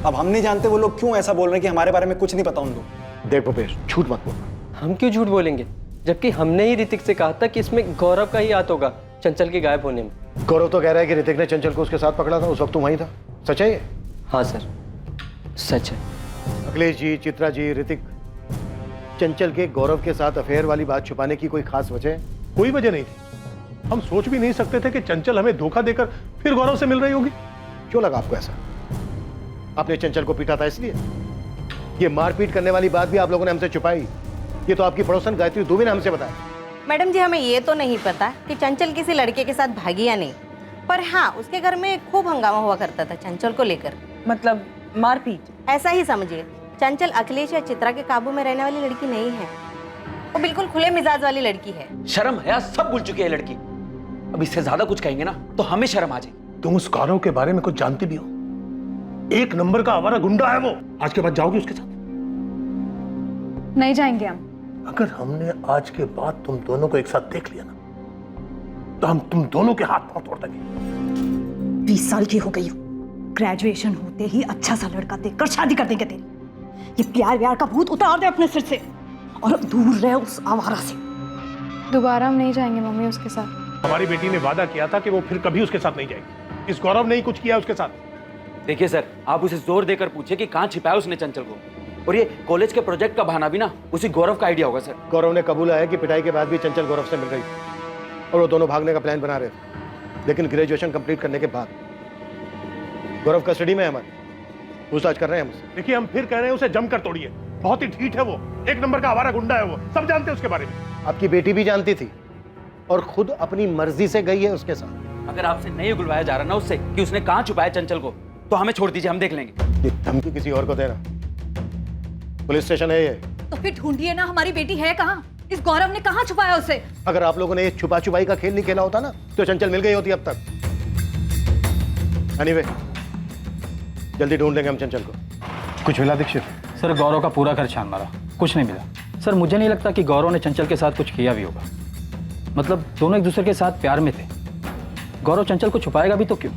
अब हम नहीं जानते वो लोग क्यों ऐसा बोल रहे हैं कि हमारे बारे में कुछ नहीं पता उनको। देख भूपेश, झूठ मत बोल। हम क्यों झूठ बोलेंगे, जबकि हमने ही ऋतिक से कहा था कि इसमें गौरव का ही हाथ होगा चंचल के गायब होने में। गौरव तो कह रहा है कि ऋतिक ने चंचल को उसके साथ पकड़ा था, उस वक्त तुम वहीं था। सच है ये? हाँ सर, सच है। अखिलेश जी, चित्रा जी, ऋतिक, चंचल के गौरव के साथ अफेयर वाली बात छुपाने की कोई खास वजह? कोई वजह नहीं थी। हम सोच भी नहीं सकते थे कि चंचल हमें धोखा देकर फिर गौरव से मिल रही होगी। क्यों लगा आपको ऐसा? आपने चंचल को पीटा था इसलिए? ये मारपीट करने वाली बात भी आप लोगों ने हमसे छुपाई। ये तो आपकी पड़ोसन गायत्री दुबे ने हमसे बताया। मैडम जी, हमें ये तो नहीं पता कि चंचल किसी लड़के के साथ भागी या नहीं, पर हाँ, उसके घर में खूब हंगामा हुआ करता था चंचल को लेकर। मतलब मारपीट? ऐसा ही समझिए। चंचल अखिलेश या चित्रा के काबू में रहने वाली लड़की नहीं है, वो बिल्कुल खुले मिजाज वाली लड़की है। शर्म है, सब भूल चुकी है लड़की। अब इससे ज्यादा कुछ कहेंगे ना तो हमें शर्म आ जाएगी। तुम उस गौरव के बारे में कुछ जानती भी हो? एक नंबर का आवारा गुंडा है वो। आज के बाद जाओगी उसके साथ? नहीं जाएंगे हम। अगर हमने आज के बाद तुम दोनों को एक साथ देख लिया ना, तो हम तुम दोनों के हाथ पांव तोड़ देंगे। 20 साल की हो गई हो, ग्रेजुएशन होते ही अच्छा सा लड़का देखकर शादी कर देंगे तेरी। ये प्यार व्यार का भूत उतार दे अपने सिर से और अब दूर रहे उस आवारा से। दोबारा हम नहीं जाएंगे मम्मी उसके साथ। हमारी बेटी ने वादा किया था कि वो फिर कभी उसके साथ नहीं जाएगी। इस गौरव ने ही कुछ किया उसके साथ। देखिए सर, आप उसे जोर देकर पूछे कि कहाँ छिपाया उसने चंचल को। और ये कॉलेज के प्रोजेक्ट का बहाना भी ना उसी गौरव का आइडिया होगा सर। गौरव ने कबूला है कि पिटाई के बाद भी चंचल गौरव से मिल रही थी और वो दोनों भागने का प्लान बना रहे थे। लेकिन ग्रेजुएशन कंप्लीट करने के बाद गौरव कस्टडी में है हमारे, पूछताछ कर रहे हैं हमसे। देखिए, हम फिर कह रहे हैं उसे जमकर तोड़िए। बहुत ही ढीठ है वो, एक नंबर का आवारा गुंडा है वो, सब जानते हैं उसके बारे में। आपकी बेटी भी जानती थी और खुद अपनी मर्जी से गई है उसके साथ। अगर आपसे नहीं उगलवाया जा रहा ना उससे कि उसने कहाँ छुपाया चंचल को, तो हमें छोड़ दीजिए, हम देख लेंगे। ये धमकी किसी और को देना? पुलिस स्टेशन है ये। तो फिर ढूंढिए ना, हमारी बेटी है कहाँ? इस गौरव ने कहाँ छुपाया उसे? अगर आप लोगों ने ये छुपा छुपाई का खेल नहीं खेला होता ना, तो चंचल मिल गई होती अब तक। एनीवे, जल्दी ढूंढ लेंगे हम चंचल को। कुछ मिला दीक्षित? सर, गौरव का पूरा घर छान मारा, कुछ नहीं मिला। सर, मुझे नहीं लगता कि गौरव ने चंचल के साथ कुछ किया भी होगा। मतलब दोनों एक दूसरे के साथ प्यार में थे। गौरव चंचल को छुपाएगा भी तो क्यों?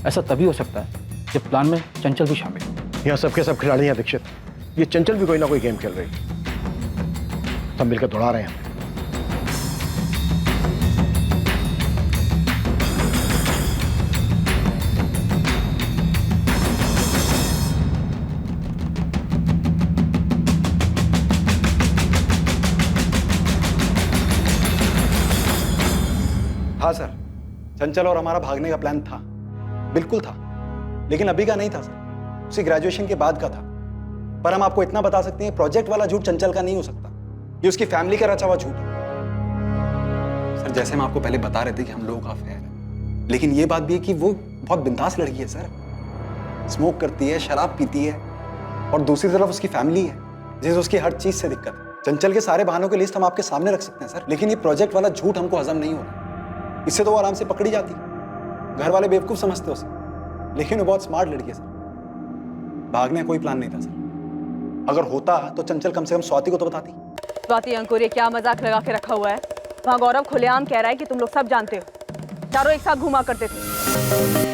ऐसा तभी हो सकता है जब प्लान में चंचल भी शामिल हो। यहाँ सबके सब खिलाड़ी हैं दीक्षित। ये चंचल भी कोई ना कोई गेम खेल रही है, सब मिलकर दौड़ा रहे हैं। हाँ सर, चंचल और हमारा भागने का प्लान था, बिल्कुल था, लेकिन अभी का नहीं था सर, उसी ग्रेजुएशन के बाद का था। पर हम आपको इतना बता सकते हैं, प्रोजेक्ट वाला झूठ चंचल का नहीं हो सकता, ये उसकी फैमिली का रचा हुआ झूठ है। सर, जैसे हम आपको पहले बता रहे थे कि हम लोगों का अफेयर है, लेकिन ये बात भी है कि वो बहुत बिंदास लड़की है सर, स्मोक करती है, शराब पीती है, और दूसरी तरफ उसकी फैमिली है जिसे उसकी हर चीज से दिक्कत है। चंचल के सारे बहानों की लिस्ट हम आपके सामने रख सकते हैं सर, लेकिन ये प्रोजेक्ट वाला झूठ हमको हजम नहीं हो रहा। इससे तो वो आराम से पकड़ी जाती, घर वाले बेवकूफ समझते उसे, लेकिन वो बहुत स्मार्ट लड़की है सर। भागने का कोई प्लान नहीं था सर, अगर होता तो चंचल कम से कम स्वाति को तो बताती। स्वाति अंकुर, ये क्या मजाक लगा के रखा हुआ है? वहाँ गौरव खुलेआम कह रहा है कि तुम लोग सब जानते हो, चारों एक साथ घुमा करते थे।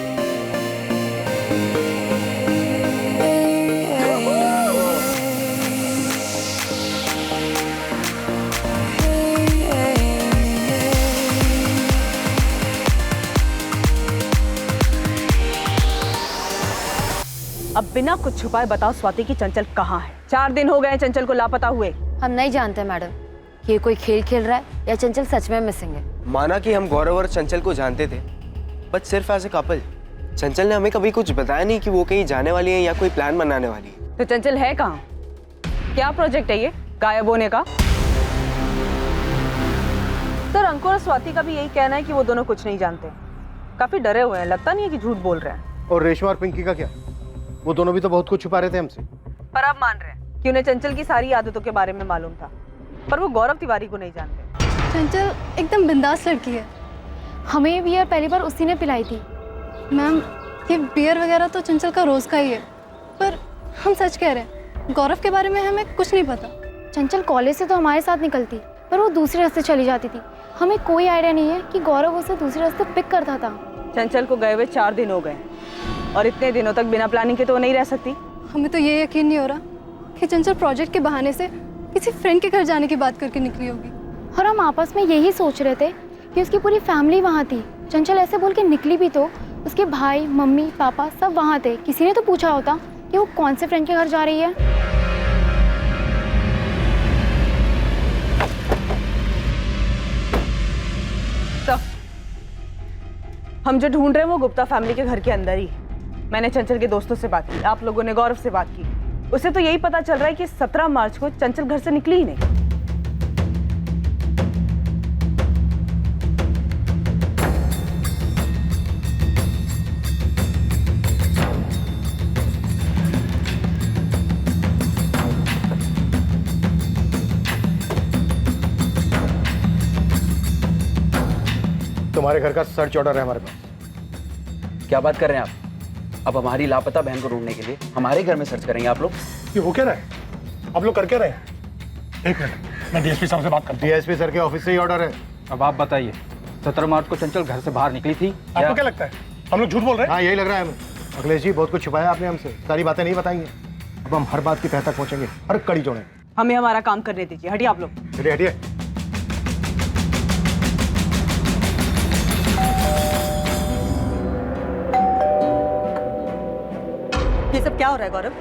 अब बिना कुछ छुपाए बताओ स्वाति की चंचल कहाँ है? 4 दिन हो गए चंचल को लापता हुए। हम नहीं जानते मैडम, ये कोई खेल खेल रहा है या चंचल सच में मिसिंग है। माना कि हम गौरव और चंचल को जानते थे, बट सिर्फ एज ए कपल। चंचल ने हमें कभी कुछ बताया नहीं कि वो कहीं जाने वाली है या कोई प्लान बनाने वाली है। तो चंचल है कहाँ? क्या प्रोजेक्ट है ये गायब होने का? सर, अंकुर और स्वाति का भी यही कहना है कि वो दोनों कुछ नहीं जानते, काफी डरे हुए हैं, लगता नहीं है कि झूठ बोल रहे हैं। और रेशमा और पिंकी का क्या? वो दोनों भी तो बहुत कुछ छुपा रहे थे हमसे। पर अब मान रहे हैं कि उन्हें चंचल की सारी आदतों के बारे में मालूम था, पर वो गौरव तिवारी को नहीं जानते। चंचल एकदम बिंदास लड़की है। हमें बियर पहली बार उसी ने पिलाई थी। मैम, ये बियर वगैरह तो चंचल का रोज का ही है, पर हम सच कह रहे हैं, गौरव के बारे में हमें कुछ नहीं पता। चंचल कॉलेज से तो हमारे साथ निकलती, पर वो दूसरे रास्ते चली जाती थी। हमें कोई आइडिया नहीं है कि गौरव उसे दूसरे रास्ते पिक करता था। चंचल को गए हुए 4 दिन हो गए, और इतने दिनों तक बिना प्लानिंग के तो नहीं रह सकती। हमें तो ये यकीन नहीं हो रहा कि चंचल प्रोजेक्ट के बहाने से किसी फ्रेंड के घर जाने की बात करके निकली होगी। और हम आपस में यही सोच रहे थे कि उसकी पूरी फैमिली वहाँ थी। चंचल ऐसे बोल के निकली भी तो उसके भाई, मम्मी, पापा सब वहाँ थे। किसी ने तो पूछा होता कि वो कौन से फ्रेंड के घर जा रही है। तो हम जो ढूंढ रहे हैं वो गुप्ता फैमिली के घर के अंदर ही है। मैंने चंचल के दोस्तों से बात की, आप लोगों ने गौरव से बात की, उसे तो यही पता चल रहा है कि 17 मार्च को चंचल घर से निकली ही नहीं। तुम्हारे घर का सर्च ऑर्डर है हमारे पास। क्या बात कर रहे हैं आप? अब हमारी लापता बहन को ढूंढने के लिए हमारे घर में सर्च करेंगे आप लोग? ये हो क्या रहा है? आप लोग कर क्या रहे हैं? एक मिनट, मैं डीएसपी साहब से बात करता हूं। डीएसपी सर के ऑफिस से ही ऑर्डर है। अब आप बताइए, 17 मार्च को चंचल घर से बाहर निकली थी? आपको क्या लगता है हम लोग झूठ बोल रहे हैं? हाँ, यही लग रहा है हमें। अखिलेश जी, बहुत कुछ छुपाया आपने हमसे, सारी बातें नहीं बताएंगे। अब हम हर बात की तह तक पहुंचेंगे, हर कड़ी जोड़ेंगे। हमें हमारा काम करने दीजिए, हटिए आप लोग। हटिए हटिए। ये सब क्या हो रहा है गौरव?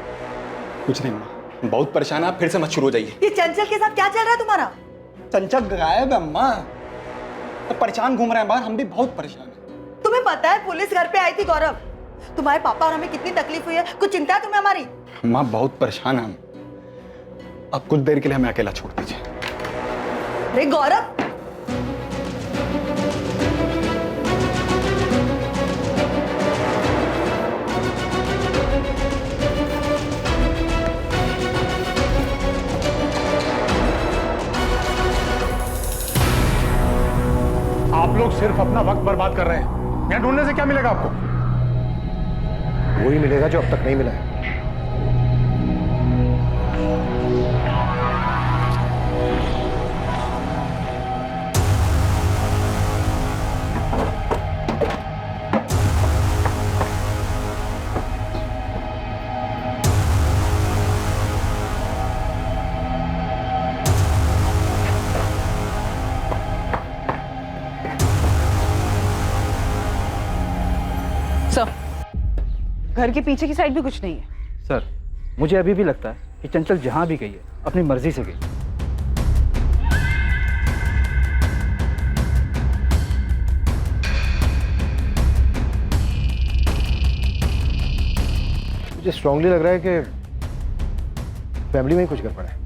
कुछ नहीं अम्मा, बहुत परेशान है आप, फिर से मत शुरू हो जाइए। ये चंचल के साथ क्या चल रहा है तुम्हारा? चंचल गायब है अम्मा, तो परेशान घूम रहे हैं बाहर, हम भी बहुत परेशान हैं। तुम्हें पता है पुलिस घर पे आई थी गौरव, तुम्हारे पापा और हमें कितनी तकलीफ हुई है, कुछ चिंता है तुम्हें हमारी? अम्मा बहुत परेशान है हम, अब कुछ देर के लिए हमें अकेला छोड़ दीजिए। अरे गौरव, आप लोग सिर्फ अपना वक्त बर्बाद कर रहे हैं। यहाँ ढूंढने से क्या मिलेगा आपको? वही मिलेगा जो अब तक नहीं मिला है। सर, घर के पीछे की साइड भी कुछ नहीं है। सर, मुझे अभी भी लगता है कि चंचल जहां भी गई है अपनी मर्जी से गई। मुझे स्ट्रांगली लग रहा है कि फैमिली में ही कुछ गड़बड़ है।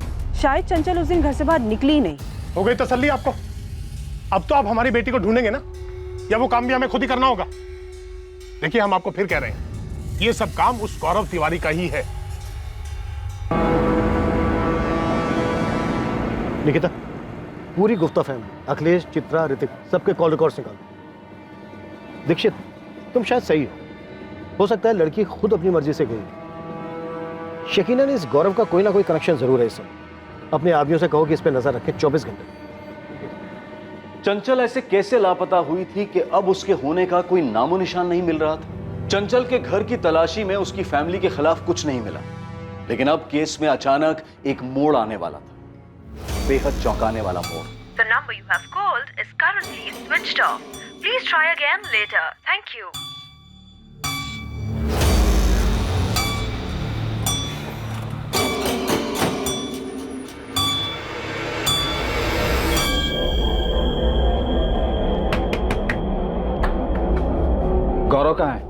शायद चंचल उस दिन घर से बाहर निकली ही नहीं। हो गई तसल्ली आपको? अब तो आप हमारी बेटी को ढूंढेंगे ना, या वो काम भी हमें खुद ही करना होगा? देखिए, हम आपको फिर कह रहे हैं, ये सब काम उस गौरव तिवारी का ही है। निकिता, पूरी गुप्ता फैमिली, अखिलेश, चित्रा, ऋतिक, सबके कॉल रिकॉर्ड्स निकाल। दीक्षित, तुम शायद सही हो सकता है लड़की खुद अपनी मर्जी से गई। यकीनन इस गौरव का कोई ना कोई कनेक्शन जरूर है इससे। अपने आदमियों से कहो कि इस पे नजर रखें 24 घंटे। चंचल ऐसे कैसे लापता हुई थी कि अब उसके होने का कोई नामो निशान नहीं मिल रहा था? चंचल के घर की तलाशी में उसकी फैमिली के खिलाफ कुछ नहीं मिला, लेकिन अब केस में अचानक एक मोड़ आने वाला था, बेहद चौंकाने वाला मोड़। The number you have called is currently switched off. Please try again later. Thank you. गौरव कहाँ है?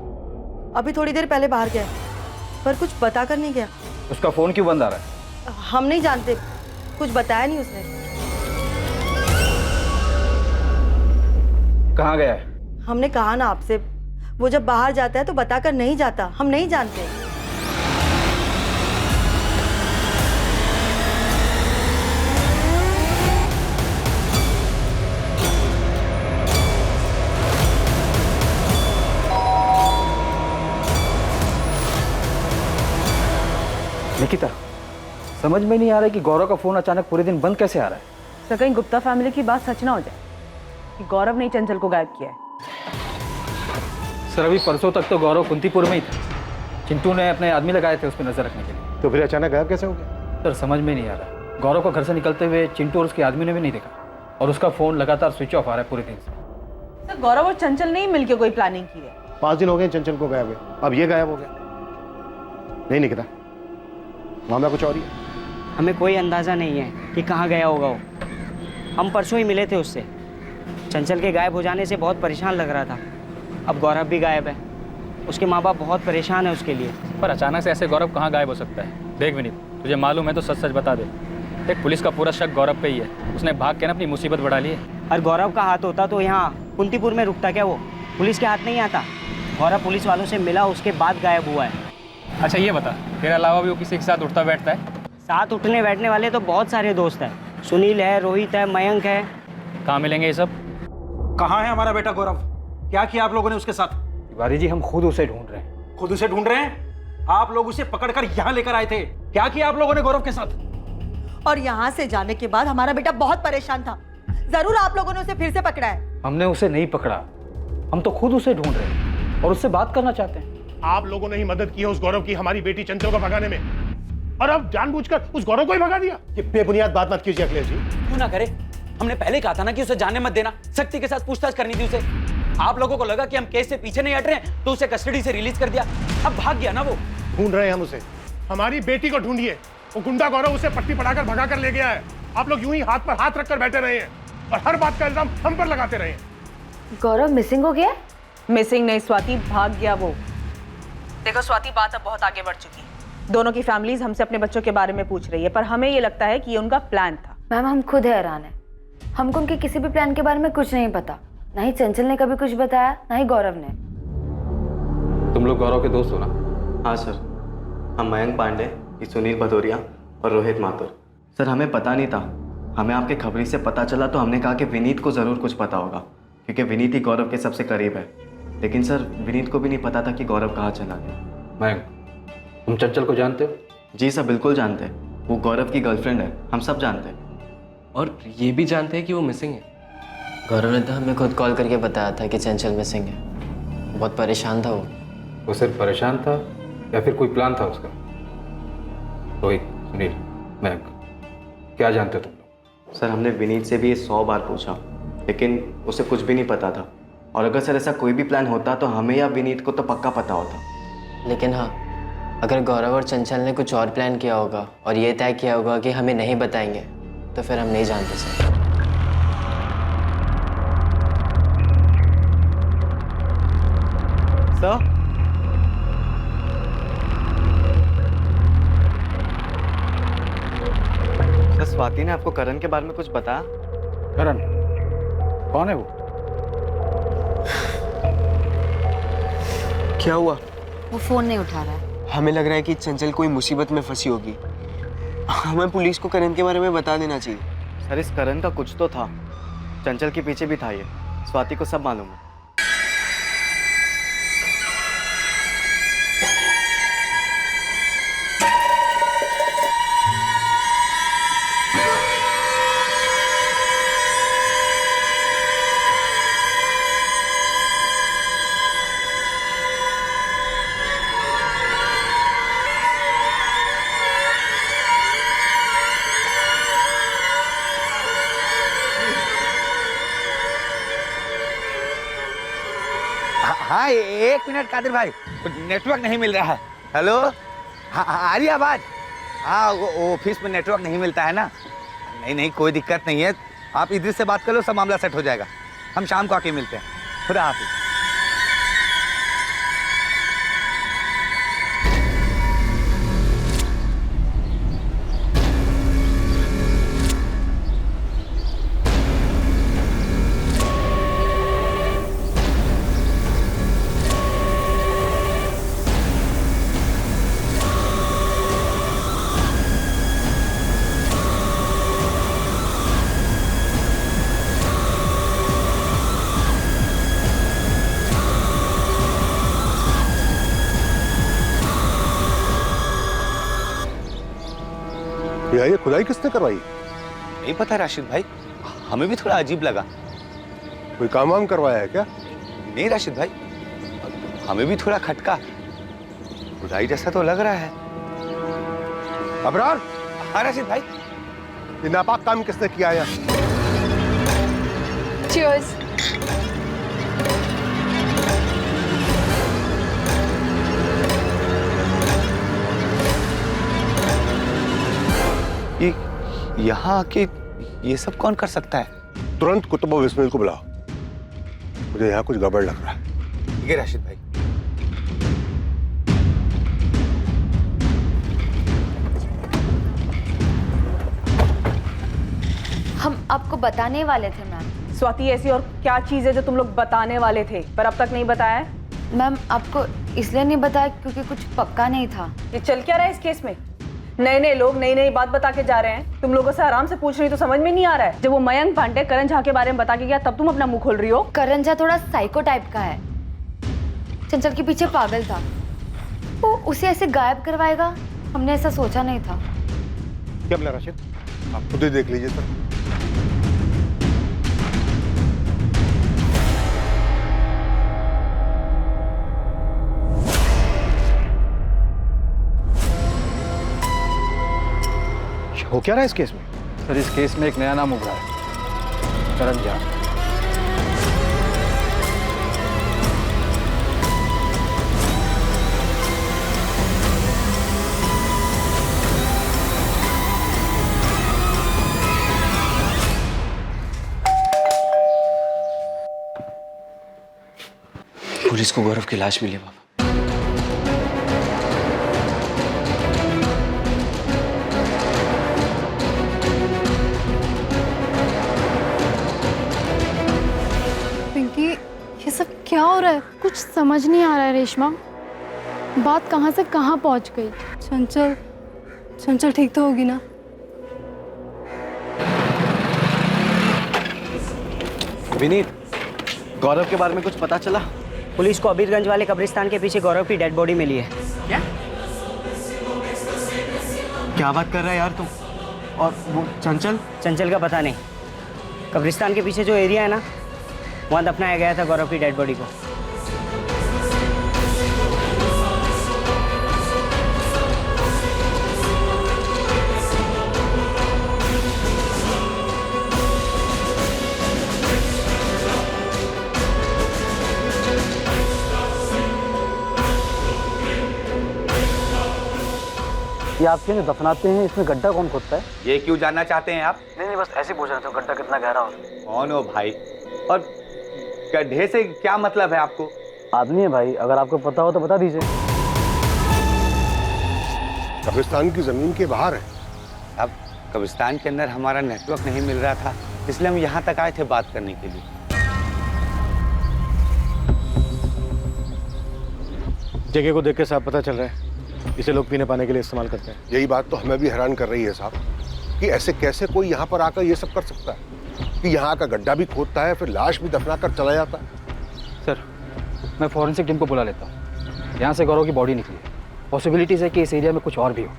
अभी थोड़ी देर पहले बाहर गया, पर कुछ बता कर नहीं गया। उसका फोन क्यों बंद आ रहा है? हम नहीं जानते, कुछ बताया नहीं उसने। कहाँ गया है? हमने कहा ना आपसे, वो जब बाहर जाता है तो बताकर नहीं जाता, हम नहीं जानते। निकिता, समझ में नहीं आ रहा है कि गौरव का फोन अचानक पूरे दिन बंद कैसे आ रहा है। सर, कहीं गुप्ता फैमिली की बात सच ना हो जाए कि गौरव ने चंचल को गायब किया है। सर, अभी परसों तक तो गौरव कुंतीपुर में ही था। चिंटू ने अपने आदमी लगाए थे उस पर नजर रखने के लिए। तो फिर अचानक गायब कैसे हो गया? सर, समझ में नहीं आ रहा। गौरव को घर से निकलते हुए चिंटू और उसके आदमी ने भी नहीं देखा, और उसका फोन लगातार स्विच ऑफ आ रहा है पूरे दिन से। सर, गौरव और चंचल ने ही मिलकर कोई प्लानिंग की है। 5 दिन हो गए चंचल को गायब हुए, अब ये गायब हो गया। नहीं निकिता, मामला कुछ और ही है। हमें कोई अंदाज़ा नहीं है कि कहाँ गया होगा वो। हम परसों ही मिले थे उससे। चंचल के गायब हो जाने से बहुत परेशान लग रहा था। अब गौरव भी गायब है, उसके माँ बाप बहुत परेशान है उसके लिए। पर अचानक से ऐसे गौरव कहाँ गायब हो सकता है? देख विनीत, तुझे मालूम है तो सच सच बता दे। देख, पुलिस का पूरा शक गौरव पे ही है। उसने भाग के ना अपनी मुसीबत बढ़ा ली है। और गौरव का हाथ होता तो यहाँ कुंतीपुर में रुकता क्या? वो पुलिस के हाथ नहीं आता। गौरव पुलिस वालों से मिला, उसके बाद गायब हुआ है। अच्छा ये बता, तेरे अलावा भी वो किसी के साथ उठता बैठता है? साथ उठने बैठने वाले तो बहुत सारे दोस्त हैं। सुनील है, रोहित है, मयंक है। कहाँ मिलेंगे ये सब? कहाँ है हमारा बेटा गौरव? क्या किया आप लोगों ने उसके साथ? तिवारी जी, हम खुद उसे ढूंढ रहे हैं। खुद उसे ढूंढ रहे हैं? आप लोग उसे पकड़कर यहाँ लेकर आए थे। क्या किया आप लोगों ने गौरव के साथ? और यहाँ से जाने के बाद हमारा बेटा बहुत परेशान था। जरूर आप लोगों ने उसे फिर से पकड़ा है। हमने उसे नहीं पकड़ा, हम तो खुद उसे ढूंढ रहे हैं और उससे बात करना चाहते हैं। आप लोगों ने ही मदद की है उस गौरव की हमारी बेटी चंचल को भगाने में, और अब जानबूझकर उस गौरव को ही भगा दिया। ये बेबुनियाद बात मत कीजिए अखिलेश जी। क्यों ना करे? हमने पहले कहा था ना कि उसे जाने मत देना, सख्ती के साथ पूछताछ करनी थी उसे। आप लोगों को लगा कि हम केस से पीछे नहीं हट रहे हैं तो उसे कस्टडी से रिलीज कर दिया। अब भाग गया ना वो। ढूंढ रहे हैं हम उसे। हमारी बेटी को ढूंढिए। वो गुंडा गौरव उसे पट्टी पढ़ाकर भगा कर ले गया है। आप लोग यूं ही हाथ पर हाथ रखकर बैठे रहे हैं और हर बात का इल्जाम हम पर लगाते रहे हैं। गौरव मिसिंग हो गया? मिसिंग नहीं स्वाति, भाग गया वो। देखो स्वाति, बात अब बहुत आगे बढ़ चुकी है। दोनों की फैमिलीज हमसे अपने बच्चों के बारे में पूछ रही है, पर हमें ये लगता है कि ये उनका प्लान था। मैम, हम खुद हैरान हैं। हमको उनके किसी भी प्लान के बारे में कुछ नहीं पता। ना ही चंचल ने कभी कुछ बताया, ना ही गौरव ने। तुम लोग गौरव के दोस्त हो ना? हाँ सर, हम मयंक पांडे, सुनील भदौरिया और रोहित माथुर। सर, हमें पता नहीं था। हमें आपके खबरी से पता चला तो हमने कहा कि विनीत को ज़रूर कुछ पता होगा, क्योंकि विनीत ही गौरव के सबसे करीब है। लेकिन सर, विनीत को भी नहीं पता था कि गौरव कहाँ चला गया। मयंक, तुम चंचल को जानते हो? जी सर, बिल्कुल जानते हैं। वो गौरव की गर्लफ्रेंड है, हम सब जानते हैं। और ये भी जानते हैं कि वो मिसिंग है। गौरव ने तो हमें खुद कॉल करके बताया था कि चंचल मिसिंग है। बहुत परेशान था वो। वो सिर्फ परेशान था या फिर कोई प्लान था उसका? रोहित, सुनील, मयंक, क्या जानते हो तुम लोग? सर, हमने विनीत से भी ये 100 बार पूछा, लेकिन उसे कुछ भी नहीं पता था। और अगर सर ऐसा कोई भी प्लान होता तो हमें या विनीत को तो पक्का पता होता। लेकिन हाँ, अगर गौरव और चंचल ने कुछ और प्लान किया होगा और ये तय किया होगा कि हमें नहीं बताएंगे, तो फिर हम नहीं जानते सर। सर, स्वाति ने आपको करण के बारे में कुछ बताया? करण? कौन है वो? क्या हुआ? वो फोन नहीं उठा रहा है। हमें लग रहा है कि चंचल कोई मुसीबत में फंसी होगी। हमें पुलिस को करण के बारे में बता देना चाहिए। सर, इस करण का कुछ तो था। चंचल के पीछे भी था ये। स्वाति को सब मालूम है। हाँ, एक मिनट कादिर भाई, नेटवर्क नहीं मिल रहा है। हेलो, हाँ, आ रही आवाज? हाँ, वो ऑफिस में नेटवर्क नहीं मिलता है ना। नहीं, कोई दिक्कत नहीं है। आप इधर से बात कर लो, सब मामला सेट हो जाएगा। हम शाम को आके मिलते हैं। खुदा हाफिज। ये खुदाई किसने करवाई? नहीं पता राशिद भाई, हमें भी थोड़ा अजीब लगा। कोई काम वाम करवाया है क्या? नहीं राशिद भाई, हमें भी थोड़ा खटका। खुदाई जैसा तो लग रहा है। अबरार? हाँ राशिद भाई। ये नापाक काम किसने किया है? Cheers. ये यहाँ आके ये सब कौन कर सकता है? तुरंत कुतुब और इस्माइल को बुलाओ। मुझे यहाँ कुछ गड़बड़ लग रहा है। ये राशिद भाई। हम आपको बताने वाले थे मैम। स्वाति, ऐसी और क्या चीज़ है जो तुम लोग बताने वाले थे पर अब तक नहीं बताया है? मैम आपको इसलिए नहीं बताया क्योंकि कुछ पक्का नहीं था। ये चल क्या रहा है इस केस में? नए नए लोग नई नई बात बता के जा रहे हैं, तुम लोगों से आराम से पूछ रही तो समझ में नहीं आ रहा है। जब वो मयंक पांडे करण झा के बारे में बता के गया तब तुम अपना मुंह खोल रही हो। करण झा थोड़ा साइको टाइप का है, चंचल के पीछे पागल था, वो उसे ऐसे गायब करवाएगा, हमने ऐसा सोचा नहीं था। क्या बोला राशिद? आप खुद ही देख लीजिए सर। हो क्या रहा है इस केस में? सर इस केस में एक नया नाम उभरा है, करण झा। पुलिस को गौरव की लाश मिली बाबा। ये सब क्या हो रहा है? कुछ समझ नहीं आ रहा है रेशमा, बात कहाँ से कहाँ पहुँच गई। चंचल ठीक तो होगी ना? विनीत, गौरव के बारे में कुछ पता चला? पुलिस को अबीरगंज वाले कब्रिस्तान के पीछे गौरव की डेड बॉडी मिली है। क्या बात कर रहा है यार तुम? और वो चंचल का पता नहीं। कब्रिस्तान के पीछे जो एरिया है ना, वहाँ दफनाया गया था गौरव की डेड बॉडी को। ये आप क्यों दफनाते हैं, इसमें गड्ढा कौन खोदता है? ये क्यों जानना चाहते हैं आप? नहीं बस ऐसे पूछ रहे थे, गड्ढा कितना गहरा हो? कौन हो भाई? और गड्ढे से क्या मतलब है आपको? आदमी है भाई, अगर आपको पता हो तो बता दीजिए। कब्रिस्तान की जमीन के बाहर है। अब कब्रिस्तान के अंदर हमारा नेटवर्क नहीं मिल रहा था, इसलिए हम यहाँ तक आए थे बात करने के लिए। जगह को देख के साहब पता चल रहा है इसे लोग पीने पाने के लिए इस्तेमाल करते हैं। यही बात तो हमें भी हैरान कर रही है साहब, कि ऐसे कैसे कोई यहाँ पर आकर ये सब कर सकता है, कि यहाँ का गड्ढा भी खोदता है फिर लाश भी दफना कर चला जाता है। सर मैं फॉरेंसिक टीम को बुला लेता हूँ। यहाँ से गौरव की बॉडी निकली है, पॉसिबिलिटीज है कि इस एरिया में कुछ और भी हो।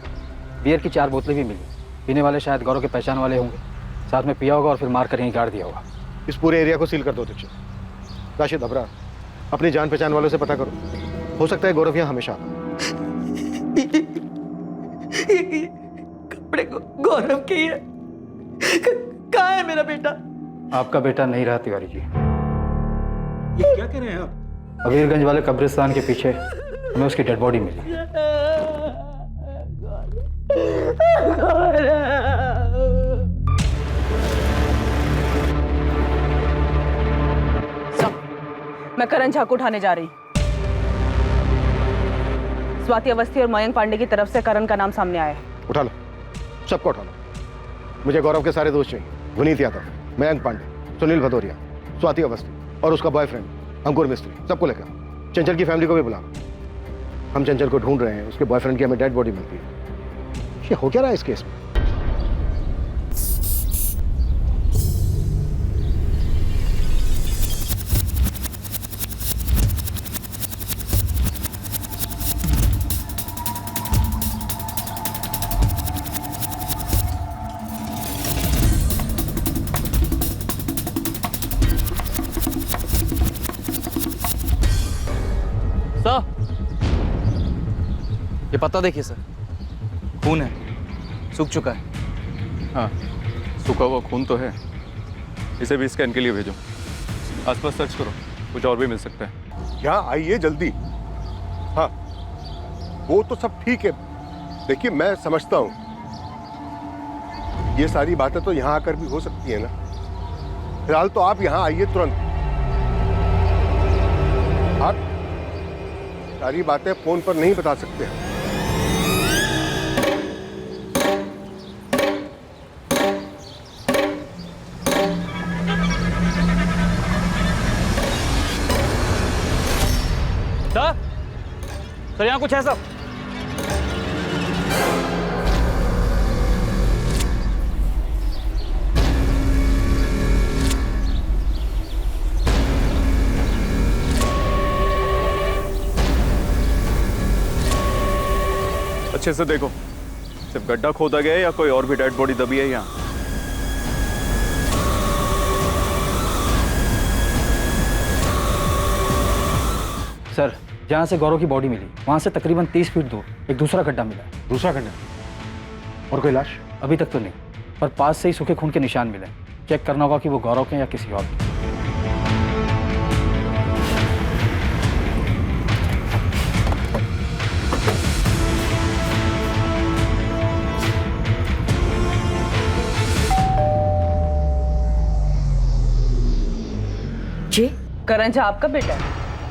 बियर की 4 बोतलें भी मिली, पीने वाले शायद गौरव के पहचान वाले होंगे, साथ में पिया होगा और फिर मार कर यहीं गाड़ दिया होगा। इस पूरे एरिया को सील कर दो दीक्षित। राशिद, अबरार, अपनी जान पहचान वालों से पता करो, हो सकता है गौरव यहाँ हमेशा आता। ये कपड़े गौरव के ही है। कहाँ है मेरा बेटा? आपका बेटा नहीं रहा तिवारी जी। ये क्या कह रहे हैं आप? अबीरगंज वाले कब्रिस्तान के पीछे हमें उसकी डेड बॉडी मिली। मैं करण झा को उठाने जा रही। स्वाति अवस्थी और मयंक पांडे की तरफ से करण का नाम सामने आया है। उठा लो, सबको उठा लो। मुझे गौरव के सारे दोस्त चाहिए, विनीत यादव, मयंक पांडे, सुनील भदौरिया, स्वाति अवस्थी और उसका बॉयफ्रेंड अंकुर मिस्त्री, सबको लेकर। चंचल की फैमिली को भी बुला। हम चंचल को ढूंढ रहे हैं, उसके बॉयफ्रेंड की हमें डेड बॉडी मिलती है। ये हो क्या रहा है इस केस में? ये पत्ता देखिए सर, खून है, सूख चुका है। हाँ, सूखा हुआ खून तो है। इसे भी स्कैन के लिए भेजो। आसपास सर्च करो, कुछ और भी मिल सकता है। यहाँ आइए जल्दी। हाँ, वो तो सब ठीक है। देखिए मैं समझता हूँ ये सारी बातें तो यहाँ आकर भी हो सकती है ना। फिलहाल तो आप यहाँ आइए तुरंत। सारी बातें फोन पर नहीं बता सकते हम। सर यहाँ कुछ है सब? अच्छे से देखो, सिर्फ गड्ढा खोदा गया है या कोई और भी डेड बॉडी दबी है यहाँ? सर, जहाँ से गौरव की बॉडी मिली वहाँ से तकरीबन 30 फीट दूर एक दूसरा गड्ढा मिला है। दूसरा गड्ढा? और कोई लाश? अभी तक तो नहीं, पर पास से ही सूखे खून के निशान मिले। चेक करना होगा कि वो गौरव के या किसी और के। जी, करण झा आपका बेटा है?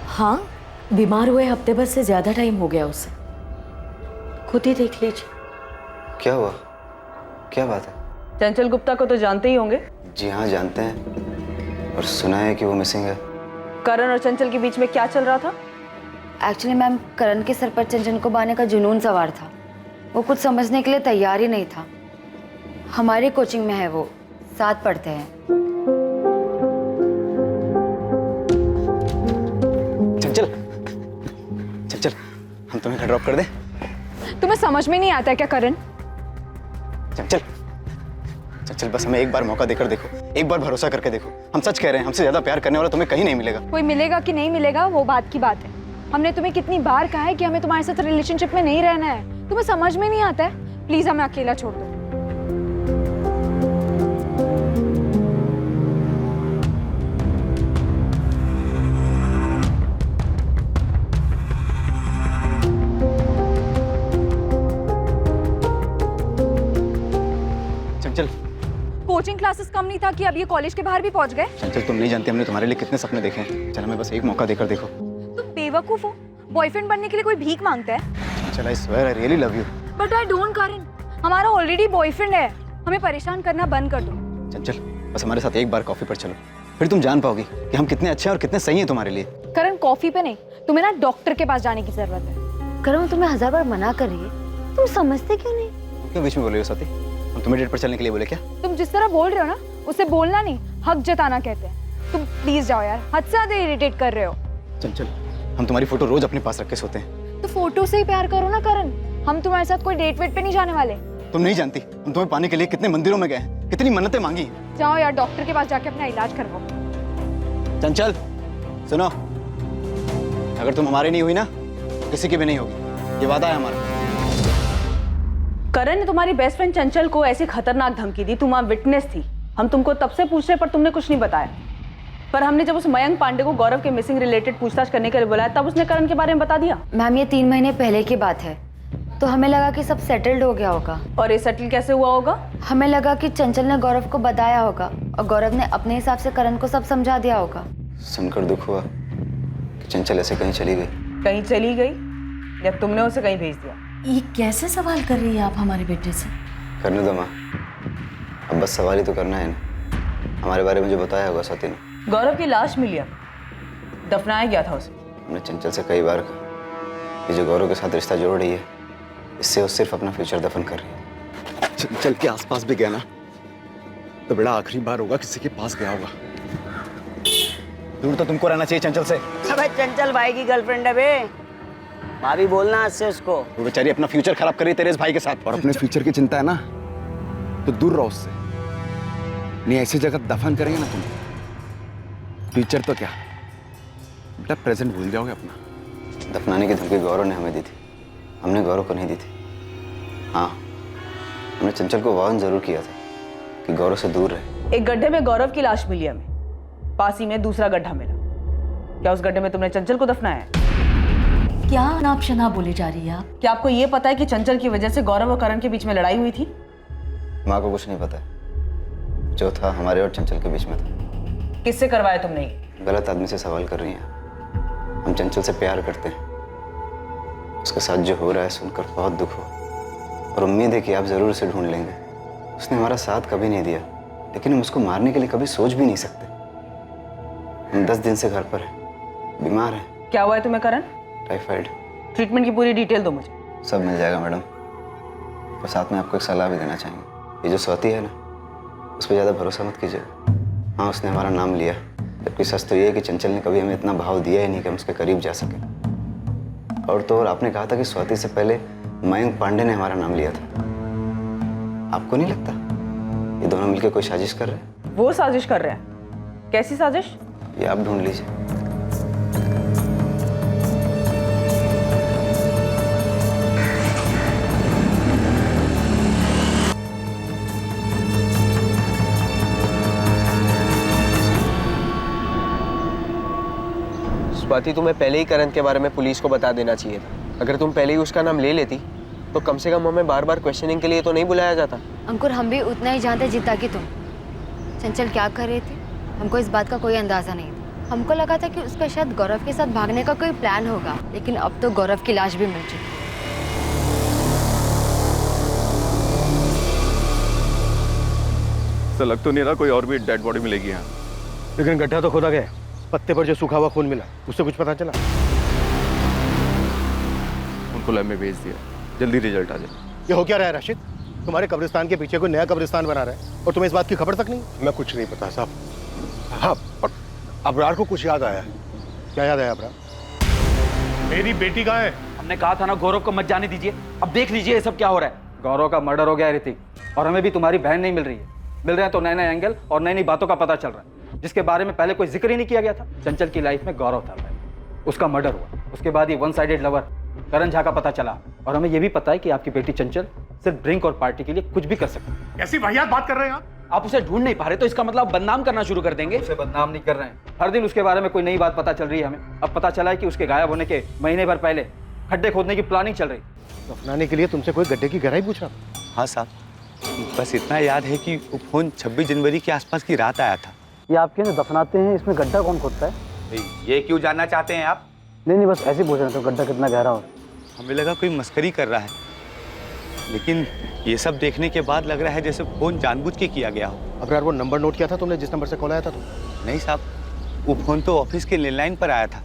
हाँ, बीमार हुए हफ्ते भर से ज्यादा टाइम हो गया उसे। खुद ही देख लीजिए। क्या हुआ? क्या बात है? चंचल गुप्ता को तो जानते ही होंगे। जी हाँ, जानते हैं, और सुना है कि वो मिसिंग है। करण और चंचल के बीच में क्या चल रहा था? एक्चुअली मैम, करण के सर पर चंचल को बांधने का जुनून सवार था। वो कुछ समझने के लिए तैयार ही नहीं था। हमारी कोचिंग में है वो, साथ पढ़ते हैं। चल, हम तुम्हें घर ड्रॉप कर दें? तुम्हें समझ में नहीं आता है क्या करण? चल, बस हमें एक बार मौका देकर देखो, एक बार भरोसा करके देखो। हम सच कह रहे हैं, हमसे ज्यादा प्यार करने वाला तुम्हें कहीं नहीं मिलेगा। कोई मिलेगा कि नहीं मिलेगा वो बात की बात है। हमने तुम्हें कितनी बार कहा है कि हमें तुम्हारे साथ रिलेशनशिप में नहीं रहना है। तुम्हें समझ में नहीं आता है? प्लीज हमें अकेला छोड़ दो। कोचिंग क्लासेस कम नहीं था कि अब ये कॉलेज के बाहर भी पहुंच गए। चंचल, तुम नहीं जानती हमने तुम्हारे लिए कितने सपने देखे हैं। चल, हमें बस एक मौका देकर देखो। तुम बेवकूफ हो। बॉयफ्रेंड बनने के लिए कोई भीख मांगता है? चल, I swear I really love you. But I don't Karan, हमारा ऑलरेडी बॉयफ्रेंड है। हमें परेशान करना बंद कर दो। चंचल, बस हमारे साथ एक बार कॉफी पर चलो, फिर तुम जान पाओगी कि हम कितने अच्छे और कितने सही हैं तुम्हारे लिए। करण, कॉफी पे नहीं, तुम्हें ना डॉक्टर के पास जाने की जरूरत है। करण, तुम्हें 1000 बार मना कर रही है, तुम समझते क्यों नहीं? क्यों बीच में बोल रही हो स्वाति? हम तुम्हें डेट पर चलने के लिए बोले क्या? तुम जिस तरह बोल रहे हो ना, उसे बोलना नहीं, हक जताना कहते हैं। तुम प्लीज जाओ यार, हद से ज्यादा इरिटेट कर रहे हो। चंचल, हम तुम्हारी फोटो रोज अपने पास रख के सोते हैं। तो फोटो से ही प्यार करो ना करण। हम तुम्हारे साथ कोई डेट वेट पे नहीं जाने वाले। तुम नहीं जानती हम तुम्हें पाने के लिए कितने मंदिरों में गए हैं, कितनी मन्नतें मांगी हैं। जाओ यार, डॉक्टर के पास जाके अपना इलाज करवाओ। चंचल, सुनो, अगर तुम हमारी नहीं हुई ना, किसी की भी नहीं होगी, ये वादा है हमारा। करण ने तुम्हारी बेस्ट फ्रेंड चंचल को ऐसी खतरनाक धमकी दी, तुम वहां विटनेस थी। हम तुमको तब से पूछ रहे पर तुमने कुछ नहीं बताया। पर हमने जब उस मयंक पांडे को गौरव के मिसिंग रिलेटेड पूछताछ करने के लिए बुलाया, तब उसने करण के बारे में बता दिया। मैम, ये 3 महीने पहले की बात है, तो हमें लगा कि सब सेटल्ड हो गया होगा। और ये सेटल कैसे हुआ होगा? हमें लगा कि चंचल ने गौरव को बताया होगा और गौरव ने अपने हिसाब से करण को सब समझा दिया होगा। सुनकर दुख हुआ कि चंचल ऐसे कहीं चली गई। कहीं चली गई या तुमने उसे कहीं भेज दिया? ये कैसे सवाल कर रही है आप हमारे बेटे से? करने दो माँ, अब बस सवाल ही तो करना है ना। हमारे बारे में जो बताया होगा स्वाति ने। गौरव की लाश मिली है, दफनाया गया था उसे। हमने चंचल से कई बार कहा कि जो गौरव के साथ रिश्ता जोड़ रही है, इससे वो सिर्फ अपना फ्यूचर दफन कर रही है। चंचल के आसपास भी गया ना, तो बड़ा आखिरी बार होगा किसी के पास गया होगा। दूर तो तुमको रहना चाहिए चंचल से। अबे चंचल भाई की गर्लफ्रेंड है बे, भाभी बोलना आज से उसको। वो बेचारी अपना फ्यूचर खराब कर रही है तेरे इस भाई के साथ। और अपने फ्यूचर की चिंता है ना, तो दूर रहो उससे। नहीं ऐसी जगह दफन करेंगे ना तुम, फ्यूचर तो क्या बेटा, प्रेजेंट भूल जाओगे अपना। दफनाने की धमकी गौरव ने हमें दी थी, हमने गौरव को नहीं दी थी। हाँ, हमने चंचल को वार्न जरूर किया था कि गौरव से दूर रहे। एक गड्ढे में गौरव की लाश मिली हमें, पास ही में दूसरा गड्ढा मिला। क्या उस गड्ढे में तुमने चंचल को दफनाया? क्या अनाप शनाप बोली जा रही है आप? क्या आपको ये पता है कि चंचल की वजह से गौरव और करण के बीच में लड़ाई हुई थी? माँ को कुछ नहीं पता है, जो था हमारे और चंचल के बीच में था। किससे करवाया तुमने? गलत आदमी से सवाल कर रही हैं। हम चंचल से प्यार करते हैं, उसके साथ जो हो रहा है सुनकर बहुत दुख हुआ और उम्मीद है कि आप ज़रूर उसे ढूंढ लेंगे। उसने हमारा साथ कभी नहीं दिया, लेकिन हम उसको मारने के लिए कभी सोच भी नहीं सकते। हम 10 दिन से घर पर हैं, बीमार हैं। क्या हुआ है तुम्हें करण? टाइफाइड। ट्रीटमेंट की पूरी डिटेल दो मुझे। सब मिल जाएगा मैडम, और साथ में आपको एक सलाह भी देना चाहेंगे। ये जो स्वाति है ना, उस पर ज़्यादा भरोसा मत कीजिएगा। हाँ, उसने हमारा नाम लिया, जबकि सच तो ये है कि चंचल ने कभी हमें इतना भाव दिया ही नहीं कि हम उसके करीब जा सके। और तो और आपने कहा था कि स्वाति से पहले मयंक पांडे ने हमारा नाम लिया था। आपको नहीं लगता ये दोनों मिलकर कोई साजिश कर रहे हैं? वो साजिश कर रहे हैं? कैसी साजिश? ये आप ढूंढ लीजिए। स्वाति, तुम्हें पहले ही करण के बारे में पुलिस को बता देना चाहिए था। अगर तुम पहले ही उसका नाम ले लेती तो कम से कम हमें बार बार क्वेश्चनिंग के लिए तो नहीं बुलाया जाता। अंकुर, हम भी उतना ही जानते जितना कि तुम। चंचल क्या कर रही थी हमको इस बात का कोई अंदाजा नहीं था। हमको लगा था कि उसका शायद गौरव के साथ भागने का कोई प्लान होगा, लेकिन अब तो गौरव की लाश भी मिल चुकी है। ऐसा लग तो नहीं रहा कोई और भी डेड बॉडी मिलेगी यहाँ। लेकिन गड्ढा तो खोदा गया, पत्ते पर जो सूखा हुआ खून मिला उससे कुछ पता चला? उनको लैब में भेज दिया, जल्दी रिजल्ट आ जाए। ये हो क्या रहा है राशिद? तुम्हारे कब्रिस्तान के पीछे कोई नया कब्रिस्तान बना रहा है और तुम्हें इस बात की खबर तक नहीं? मैं कुछ नहीं पता साहब। हाँ, और अबरार को कुछ याद आया। क्या याद आया अबरार? मेरी बेटी कहाँ है? हमने कहा था ना गौरव को मत जाने दीजिए। अब देख लीजिए ये सब क्या हो रहा है। गौरव का मर्डर हो गया है ऋतिक, और हमें भी तुम्हारी बहन नहीं मिल रही है। मिल रहे हैं तो नए नए एंगल और नई नई बातों का पता चल रहा है, जिसके बारे में पहले कोई जिक्र ही नहीं किया गया था। चंचल की लाइफ में गौरव था, उसका मर्डर हुआ, उसके बाद ये वन साइडेड लवर करण झा का पता चला, और हमें ये भी पता है कि आपकी बेटी चंचल सिर्फ ड्रिंक और पार्टी के लिए कुछ भी कर सकती है। ऐसी वाहियात बात कर रहे हैं आप उसे ढूंढ नहीं पा रहे तो इसका मतलब आप बदनाम करना शुरू कर देंगे। उसे बदनाम नहीं कर रहे हैं, हर दिन उसके बारे में कोई नई बात पता चल रही है हमें। अब पता चला है कि उसके गायब होने के महीने भर पहले खड्डे खोदने की प्लानिंग चल रही। दफनाने के लिए तुमसे कोई गड्ढे की गहराई पूछ रहा? हाँ साहब, बस इतना याद है कि वो फोन 26 जनवरी के आसपास की रात आया था। ये आपके यहाँ दफनाते हैं, इसमें गड्ढा कौन खोदता है? ये क्यों जानना चाहते हैं आप? नहीं, बस ऐसे पूछ रहे थे गड्ढा कितना गहरा हो। हमें लगा कोई मस्करी कर रहा है, लेकिन ये सब देखने के बाद लग रहा है जैसे फोन जानबूझ के किया गया हो। अब यार वो नंबर नोट किया था तुमने जिस नंबर से कॉल आया था? नहीं साहब, वो फोन तो ऑफिस के लैंडलाइन पर आया था,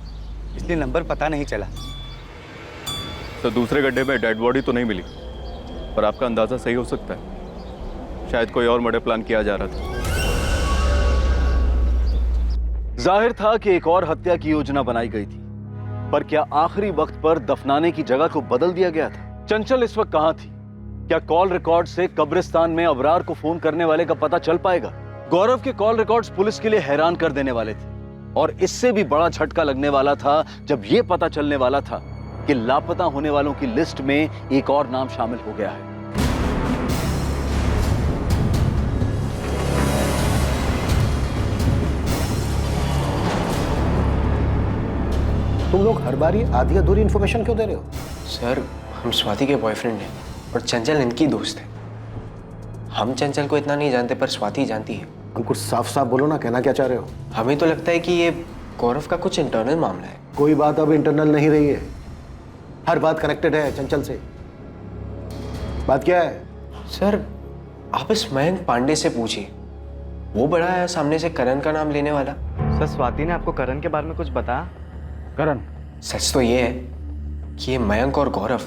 इसलिए नंबर पता नहीं चला। तो दूसरे गड्ढे में डेड बॉडी तो नहीं मिली, पर आपका अंदाजा सही हो सकता है। शायद कोई और मर्डर प्लान किया जा रहा था। जाहिर था कि एक और हत्या की योजना बनाई गई थी, पर क्या आखिरी वक्त पर दफनाने की जगह को बदल दिया गया था? चंचल इस वक्त कहां थी? क्या कॉल रिकॉर्ड से कब्रिस्तान में अबरार को फोन करने वाले का पता चल पाएगा? गौरव के कॉल रिकॉर्ड्स पुलिस के लिए हैरान कर देने वाले थे, और इससे भी बड़ा झटका लगने वाला था जब यह पता चलने वाला था कि लापता होने वालों की लिस्ट में एक और नाम शामिल हो गया है। तुम लोग हर बार ही आधी अधूरी इन्फॉर्मेशन क्यों दे रहे हो? सर, हम स्वाति के बॉयफ्रेंड हैं और चंचल इनकी दोस्त है। हम चंचल को इतना नहीं जानते, पर स्वाति जानती है। अंकुर, साफ साफ बोलो ना, कहना क्या चाह रहे हो? हमें तो लगता है कि ये गौरव का कुछ इंटरनल मामला है। कोई बात अब इंटरनल नहीं रही है, हर बात कनेक्टेड है चंचल से। बात क्या है? सर, आप इस मयंक पांडे से पूछिए, वो बड़ा है सामने से करण का नाम लेने वाला। सर, स्वाति ने आपको करण के बारे में कुछ बताया? करण? सच तो ये है कि ये मयंक और गौरव,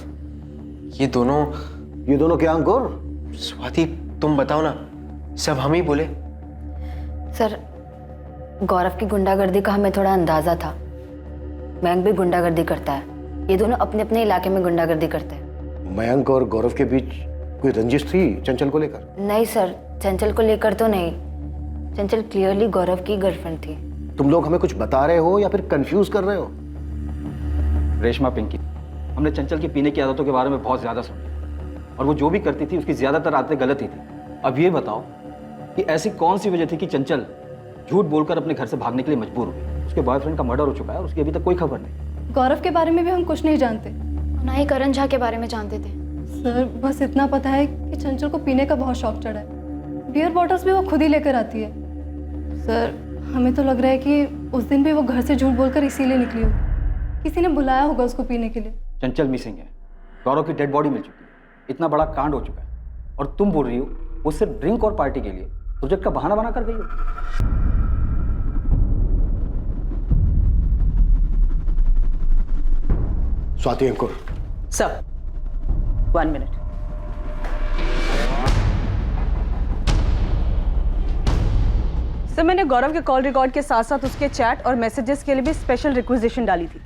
ये दोनों क्या अंकुर? स्वाति, तुम बताओ ना, सब हम ही बोले। सर, गौरव की गुंडागर्दी का हमें थोड़ा अंदाजा था। मयंक भी गुंडागर्दी करता है, ये दोनों अपने अपने इलाके में गुंडागर्दी करते हैं। मयंक और गौरव के बीच कोई रंजिश थी चंचल को लेकर? नहीं सर, चंचल को लेकर तो नहीं। चंचल क्लियरली गौरव की गर्लफ्रेंड थी। तुम लोग हमें कुछ बता रहे हो या फिर कंफ्यूज कर रहे हो? रेशमा, पिंकी, हमने चंचल की पीने की आदतों के बारे में बहुत ज्यादा सुना, और वो जो भी करती थी उसकी ज्यादातर आदतें गलत ही थी। अब ये बताओ कि ऐसी कौन सी वजह थी कि चंचल झूठ बोलकर अपने घर से भागने के लिए मजबूर हुई? उसके बॉयफ्रेंड का मर्डर हो चुका है और उसकी अभी तक कोई खबर नहीं। गौरव के बारे में भी हम कुछ नहीं जानते, ना ही करण झा के बारे में जानते थे। सर, बस इतना पता है कि चंचल को पीने का बहुत शौक चढ़ा है। बियर बॉटल्स भी वो खुद ही लेकर आती है। सर, हमें तो लग रहा है कि उस दिन भी वो घर से झूठ बोलकर इसीलिए निकली होगी। किसी ने बुलाया होगा उसको पीने के लिए। चंचल मिसिंग है, गौरव की डेड बॉडी मिल चुकी है, इतना बड़ा कांड हो चुका है, और तुम बोल रही हो वो सिर्फ ड्रिंक और पार्टी के लिए प्रोजेक्ट का बहाना बना कर गई हो। Swati Ankur. Sir 1 minute. Sir मैंने गौरव के कॉल रिकॉर्ड के साथ साथ उसके चैट और मैसेजेस के लिए भी स्पेशल रिक्वेजिशन डाली थी।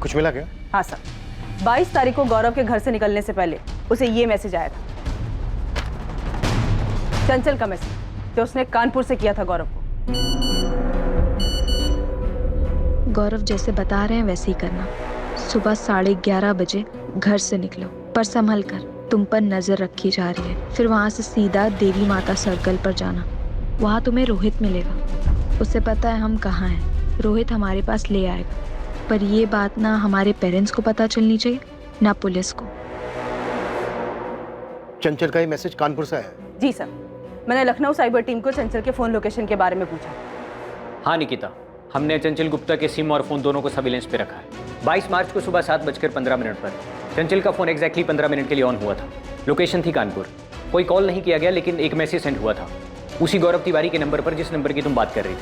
कुछ मिला क्या? हाँ सर, 22 तारीख को गौरव के घर से निकलने से पहले उसे ये मैसेज आया था, चंचल का मैसेज जो उसने कानपुर से किया था गौरव को। गौरव जैसे बता रहे हैं वैसे ही करना। सुबह 11:30 बजे घर से निकलो, पर संभल कर, तुम पर नजर रखी जा रही है। फिर वहाँ से सीधा देवी माता सर्कल पर जाना, वहाँ तुम्हें रोहित मिलेगा। उसे पता है हम कहाँ हैं, रोहित हमारे पास ले आएगा। पर ये बात ना हमारे पेरेंट्स को पता चलनी चाहिए ना पुलिस को। चंचल का ये मैसेज कानपुर से आया है? जी सर, मैंने लखनऊ साइबर टीम को चंचल के फोन लोकेशन के बारे में पूछा। हाँ निकिता, हमने चंचल गुप्ता के सिम और फोन दोनों को सर्विलेंस पे रखा है। 22 मार्च को सुबह 7:15 पर चंचल का फोन एग्जैक्टली 15 मिनट के लिए ऑन हुआ था। लोकेशन थी कानपुर। कोई कॉल नहीं किया गया, लेकिन एक मैसेज सेंड हुआ था उसी गौरव तिवारी के नंबर पर जिस नंबर की तुम बात कर रही थी।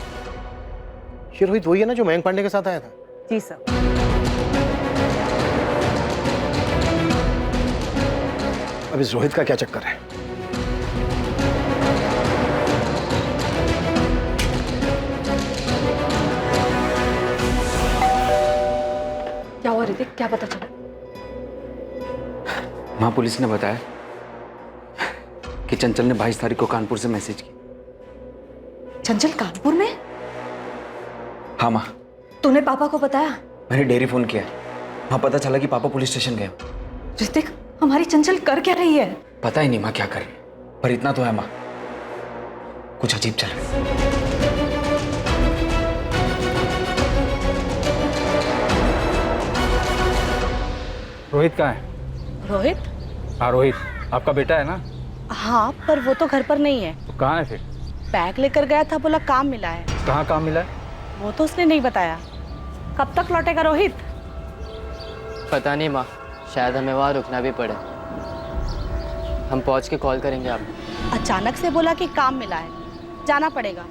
ये रोहित वही है ना जो मयंक पांडे के साथ आया था? जी सर। अब इस रोहित का क्या चक्कर है? क्या हुआ ऋतिक, क्या पता चला? माँ, पुलिस ने बताया कि चंचल ने 22 तारीख को कानपुर से मैसेज की। चंचल कानपुर में? हाँ माँ, तूने पापा को बताया? मैंने डेयरी फोन किया, वहाँ पता चला कि पापा पुलिस स्टेशन गए। ऋतिक, हमारी चंचल कर क्या रही है? पता ही नहीं माँ क्या कर रही है, पर इतना तो है माँ, कुछ अजीब चल रहा है। रोहित कहाँ है? रोहित? हाँ रोहित, आपका बेटा है ना? हाँ, पर वो तो घर पर नहीं है। तो कहाँ है फिर? बैग लेकर गया था, बोला काम मिला है। कहाँ काम मिला है? वो तो उसने नहीं बताया। कब तक लौटेगा रोहित? पता नहीं माँ, शायद हमें वहाँ रुकना भी पड़े। हम पहुँच के कॉल करेंगे आपको। अचानक से बोला कि काम मिला है, जाना पड़ेगा।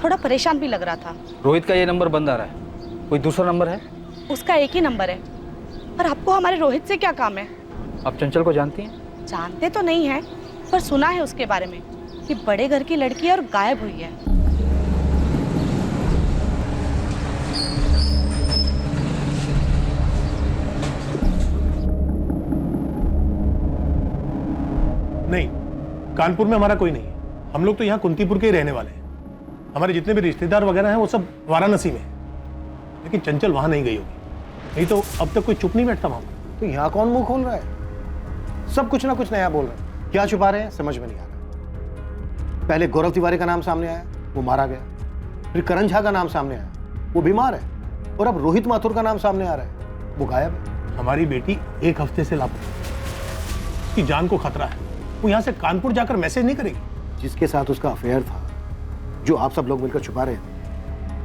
थोड़ा परेशान भी लग रहा था। रोहित का ये नंबर बंद आ रहा है, कोई दूसरा नंबर है? उसका एक ही नंबर है। पर आपको हमारे रोहित से क्या काम है? आप चंचल को जानती हैं? जानते तो नहीं है, पर सुना है उसके बारे में कि बड़े घर की लड़की है और गायब हुई है। नहीं, कानपुर में हमारा कोई नहीं है। हम लोग तो यहाँ कुंतीपुर के ही रहने वाले हैं। हमारे जितने भी रिश्तेदार वगैरह हैं वो सब वाराणसी में हैं। लेकिन चंचल वहां नहीं गई होगी, नहीं तो अब तक कोई चुप नहीं बैठता वहां। तो यहाँ कौन मुंह खोल रहा है? सब कुछ ना कुछ नया बोल रहे हैं। क्या छुपा रहे हैं समझ में नहीं आ रहा। पहले गौरव तिवारी का नाम सामने आया, वो मारा गया। फिर करण झा का नाम सामने आया, वो बीमार है। और अब रोहित माथुर का नाम सामने आ रहा है, वो गायब है। हमारी बेटी 1 हफ्ते से लापता, उसकी जान को खतरा है। वो यहाँ से कानपुर जाकर मैसेज नहीं करेगी। जिसके साथ उसका अफेयर था, जो आप सब लोग मिलकर छुपा रहे थे,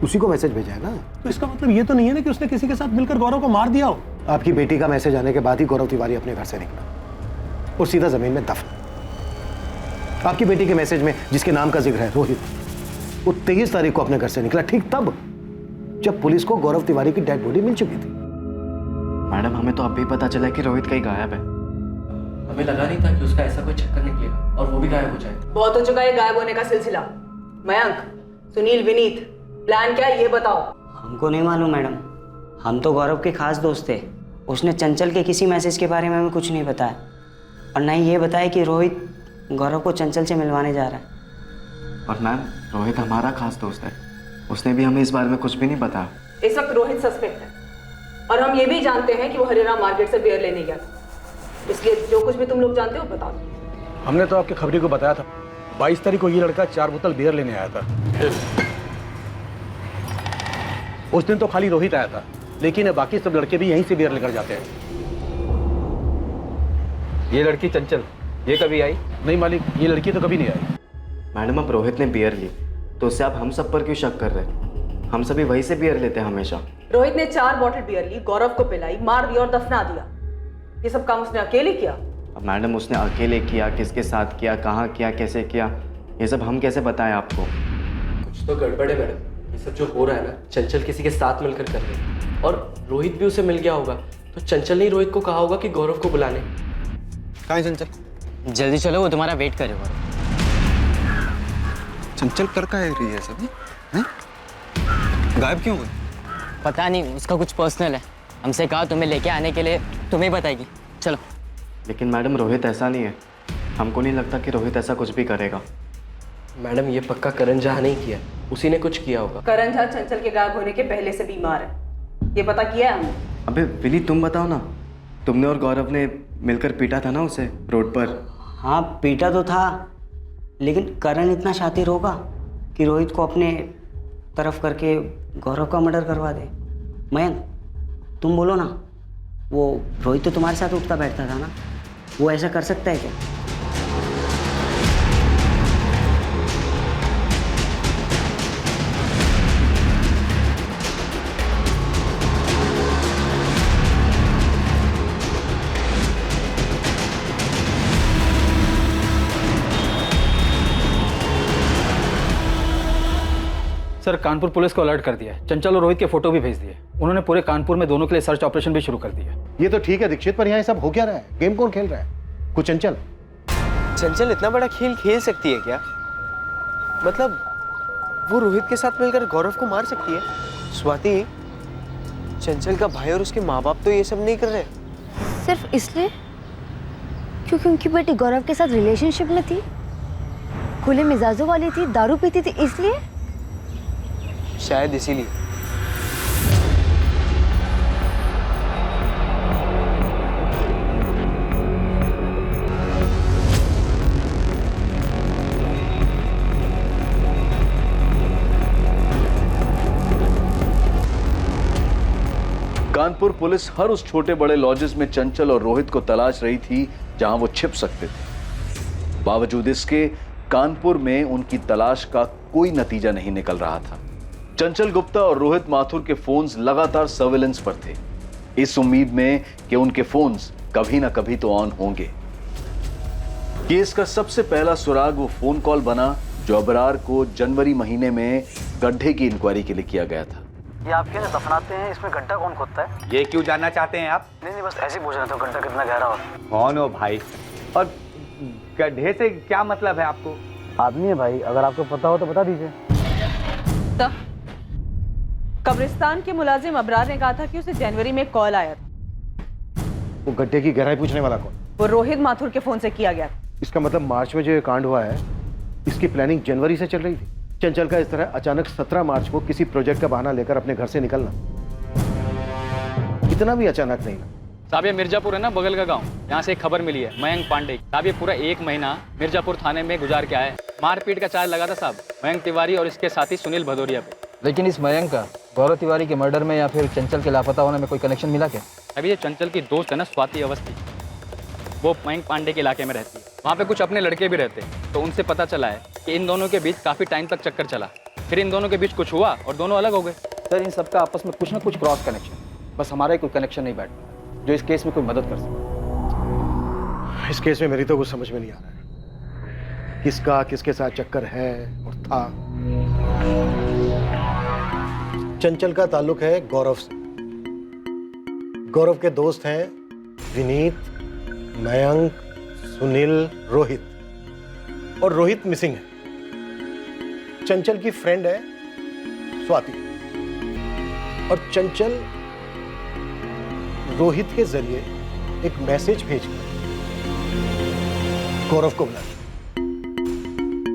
उसी को मैसेज भेजा है ना। तो इसका मतलब ये तो नहीं है ना कि उसने किसी के साथ मिलकर गौरव को मार दिया हो। आपकी बेटी का मैसेज आने के बाद ही गौरव तिवारी अपने घर से निकला और सीधा जमीन में दफन। आपकी बेटी के मैसेज में जिसके नाम का जिक्र है रोहित, वो 23 तारीख को अपने घर से निकला, ठीक तब जब पुलिस को गौरव तिवारी की डेड बॉडी मिल चुकी थी। मैडम, हमें तो अब भी पता चला कि रोहित कहीं गायब है। हमें लगा नहीं था कि उसका ऐसा कोई चक्कर निकलेगा और वो भी गायब हो जाए। बहुत हो चुका है गायब होने का सिलसिला। मयंक, सुनील, विनीत, प्लान क्या है ये बताओ। हमको नहीं मालूम मैडम, हम तो गौरव के खास दोस्त थे। उसने चंचल के किसी मैसेज के बारे में हमें कुछ नहीं बताया, और ना ही ये बताया कि रोहित गौरव को चंचल से मिलवाने जा रहा है। और मैम, रोहित हमारा खास दोस्त है, उसने भी हमें इस बारे में कुछ भी नहीं बताया। इस वक्त रोहित सस्पेक्ट है, और हम ये भी जानते हैं कि वो हरिराम मार्केट से बियर लेने गया था। इसलिए जो कुछ भी तुम लोग जानते हो बताओ। हमने तो आपके खबरी को बताया था 22 तारीख को ये लड़का 4 बोतल बियर लेने आया था। उस दिन तो खाली रोहित आया था, लेकिन बाकी सब लड़के भी यहीं से बियर लेकर जाते हैं। ये लड़की चंचल, ये कभी आई? नहीं मालिक, ये लड़की तो कभी नहीं आई। मैडम, अब रोहित ने बियर ली तो उससे आप हम सब पर क्यों शक कर रहे हैं? हम सभी वहीं से बियर लेते हैं हमेशा। रोहित ने 4 बॉटल बियर ली, गौरव को पिलाई, मार दिया और दफना दिया। ये सब काम उसने अकेले किया? अब मैडम उसने अकेले किया, किसके साथ किया, कहाँ किया, कैसे किया, ये सब हम कैसे बताएं आपको? कुछ तो गड़बड़ है मैडम। ये सब जो हो रहा है ना, चंचल किसी के साथ मिलकर कर रहे हैं और रोहित भी उसे मिल गया होगा, तो चंचल ने रोहित को कहा होगा कि गौरव को बुलाने। कहाँ है चंचल? जल्दी चलो, वो तुम्हारा वेट करेगा। चंचल कर का है रही है सभी? गायब क्यों हुई? पता नहीं, उसका कुछ पर्सनल है। हमसे कहा तुम्हें लेके आने के लिए, तुम्हें बताएगी। चलो। लेकिन मैडम रोहित ऐसा नहीं है, हमको नहीं लगता कि रोहित ऐसा कुछ भी करेगा। मैडम ये पक्का करण झा नहीं किया, उसी ने कुछ किया होगा। करण झा चंचल के गायब होने के पहले से बीमार है, ये पता किया है हमने। अबे विनी तुम बताओ ना, तुमने और गौरव ने मिलकर पीटा था ना उसे रोड पर? हाँ पीटा तो था, लेकिन करण इतना शातिर होगा कि रोहित को अपने तरफ करके गौरव का मर्डर करवा दे? मयंक तुम बोलो ना, वो रोहित तो तुम्हारे साथ उठता बैठता था ना, वो ऐसा कर सकता है क्या? सर कानपुर पुलिस को अलर्ट कर दिया है। चंचल और रोहित के फोटो भी भेज दिए। उन्होंने पूरे कानपुर में दोनों के लिए सर्च ऑपरेशन भी शुरू कर दिया। ये तो ठीक है दीक्षित, पर यहाँ सब हो क्या रहा है? गेम कौन खेल रहा है? कुछ चंचल? चंचल इतना बड़ा खेल खेल सकती है क्या? मतलब वो रोहित के साथ मिलकर गौरव को मार सकती है? स्वाति, चंचल का भाई और उसके माँ बाप तो ये सब नहीं कर रहे। सिर्फ इसलिए क्योंकि उनकी बेटी गौरव के साथ रिलेशनशिप में थी, खुले मिजाजों वाली थी, दारू पीती थी, इसलिए? शायद इसीलिए। कानपुर पुलिस हर उस छोटे बड़े लॉजेस में चंचल और रोहित को तलाश रही थी जहां वो छिप सकते थे। बावजूद इसके कानपुर में उनकी तलाश का कोई नतीजा नहीं निकल रहा था। चंचल गुप्ता और रोहित माथुर के फोन्स लगातार सर्विलेंस पर थे, इस उम्मीद में कि उनके फोन्स कभी ना कभी तो ऑन होंगे। केस का सबसे पहला सुराग वो फोन कॉल बना जो अबरार को जनवरी महीने में गड्ढे की इंक्वायरी के लिए किया गया था। ये आप कैसे दफनाते हैं, इसमें गड्ढा कौन खोदता है? ये क्यों जानना चाहते हैं आप? नहीं बस ऐसे पूछ रहे थे, गड्ढा कितना गहरा हो? कौन हो भाई, और गड्ढे से क्या मतलब है आपको? आदमी है भाई, अगर आपको पता हो तो बता दीजिए। कब्रिस्तान के मुलाजिम अबरार ने कहा था कि उसे जनवरी में कॉल आया था। वो गड्ढे की गहराई पूछने वाला कौन? वो रोहित माथुर के फोन से किया गया था। इसका मतलब मार्च में जो ये कांड हुआ है, इसकी प्लानिंग जनवरी से चल रही थी। चंचल का इस तरह अचानक 17 मार्च को किसी प्रोजेक्ट का बहाना लेकर अपने घर से निकलना इतना भी अचानक नहीं ना। साहब ये मिर्जापुर है ना, बगल का गांव, यहाँ से एक खबर मिली है मयंक पांडे। साहब ये पूरा 1 महीना मिर्जापुर थाने में गुजार के आए। मारपीट का चार्ज लगा था साहब मयंक तिवारी और इसके साथी सुनील भदौरिया पे। लेकिन इस मयंक का गौरव तिवारी के मर्डर में या फिर चंचल के लापता होने में कोई कनेक्शन मिला क्या? अभी ये चंचल की दोस्त है ना स्वाति अवस्थी, वो मयंक पांडे के इलाके में रहती है। वहाँ पे कुछ अपने लड़के भी रहते हैं, तो उनसे पता चला है कि इन दोनों के बीच काफ़ी टाइम तक चक्कर चला, फिर इन दोनों के बीच कुछ हुआ और दोनों अलग हो गए। सर इन सबका आपस में कुछ ना कुछ क्रॉस कनेक्शन, बस हमारा ही कोई कनेक्शन नहीं बैठा जो इस केस में कोई मदद कर सके। इस केस में मेरी तो कुछ समझ में नहीं आ रहा है, किसका किसके साथ चक्कर है और था। चंचल का ताल्लुक है गौरव से। गौरव के दोस्त हैं विनीत, मयंक, सुनील, रोहित, और रोहित मिसिंग है। चंचल की फ्रेंड है स्वाति, और चंचल रोहित के जरिए एक मैसेज भेजकर गौरव को बुलाती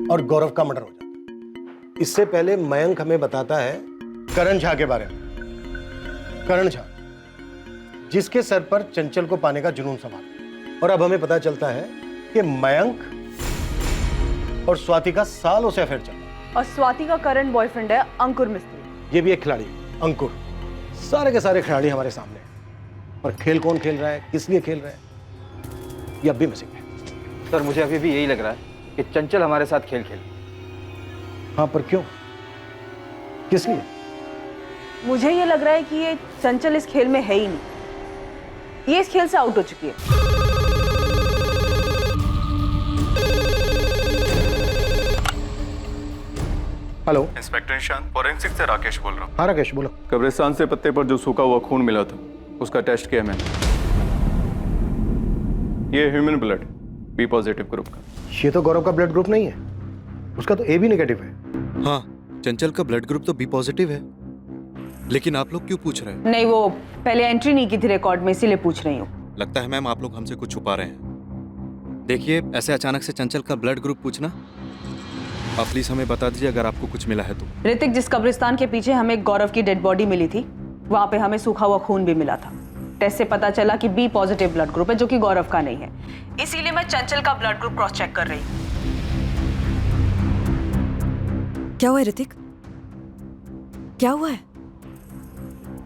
और गौरव का मर्डर हो जाता। इससे पहले मयंक हमें बताता है करण झा के बारे में। करण झा जिसके सर पर चंचल को पाने का जुनून सवार, और अब हमें पता चलता है कि मयंक और स्वाति का सालों से अफेयर चल रहा है। और स्वाति का करंट बॉयफ्रेंड है अंकुर मिस्त्री। ये भी एक खिलाड़ी अंकुर। सारे के सारे खिलाड़ी हमारे सामने हैं, और खेल कौन खेल रहा है, किस लिए खेल रहा है, ये अब भी मिसिंग है। सर मुझे अभी भी यही लग रहा है कि चंचल हमारे साथ खेल खेल। हाँ पर क्यों, किस लिए? मुझे ये लग रहा है कि ये चंचल इस खेल में है ही नहीं, ये इस खेल से आउट हो चुकी है। हेलो, इंस्पेक्टर निशांत, फॉरेंसिक से राकेश बोल रहा हूँ। हाँ राकेश बोलो। कब्रिस्तान से पत्ते पर जो सूखा हुआ खून मिला था उसका टेस्ट किया मैंने। ये human blood B positive group का। ये तो गौरव का ब्लड ग्रुप नहीं है, उसका तो ए बी नेगेटिव है। हाँ, चंचल का ब्लड ग्रुप तो बी पॉजिटिव है, लेकिन आप लोग क्यों पूछ रहे हैं? नहीं, वो पहले एंट्री नहीं की थी रिकॉर्ड में, इसीलिए पूछ रही हूँ। लगता है मैम आप लोग हमसे कुछ छुपा रहे हैं। देखिए, ऐसे अचानक से चंचल का ब्लड ग्रुप पूछना, आप प्लीज हमें बता दीजिए अगर आपको कुछ मिला है तो। ऋतिक, जिस कब्रिस्तान के पीछे हमें गौरव की डेड बॉडी मिली थी, वहां पे हमें सूखा हुआ खून भी मिला था। टेस्ट से पता चला कि बी पॉजिटिव ब्लड ग्रुप है, जो कि गौरव का नहीं है। इसीलिए मैं चंचल का ब्लड ग्रुप क्रॉस चेक कर रही हूँ। क्या हुआ है ऋतिक? क्या हुआ है?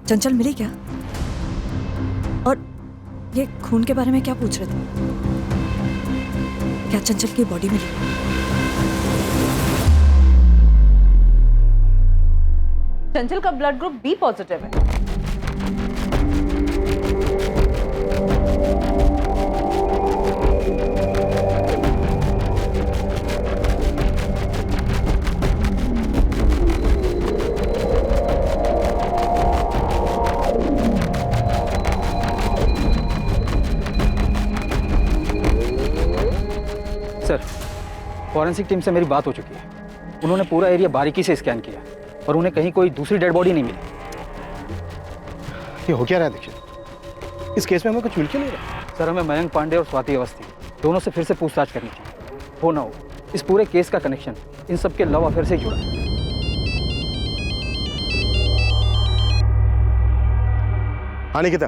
चंचल मिली क्या? और ये खून के बारे में क्या पूछ रहे थे? क्या चंचल की बॉडी मिली? चंचल का ब्लड ग्रुप बी पॉजिटिव है। सर, फॉरेंसिक टीम से मेरी बात हो चुकी है। उन्होंने पूरा एरिया बारीकी से स्कैन किया और उन्हें कहीं कोई दूसरी डेड बॉडी नहीं मिली। ये हो क्या रहा है दीक्षित? इस केस में हमें कुछ मिल क्यों नहीं रहा? सर, हमें मयंक पांडे और स्वाति अवस्थी दोनों से फिर से पूछताछ करनी चाहिए। हो ना हो, इस पूरे केस का कनेक्शन इन सब के लव अफेयर से जुड़ा है। हाँ निकिता,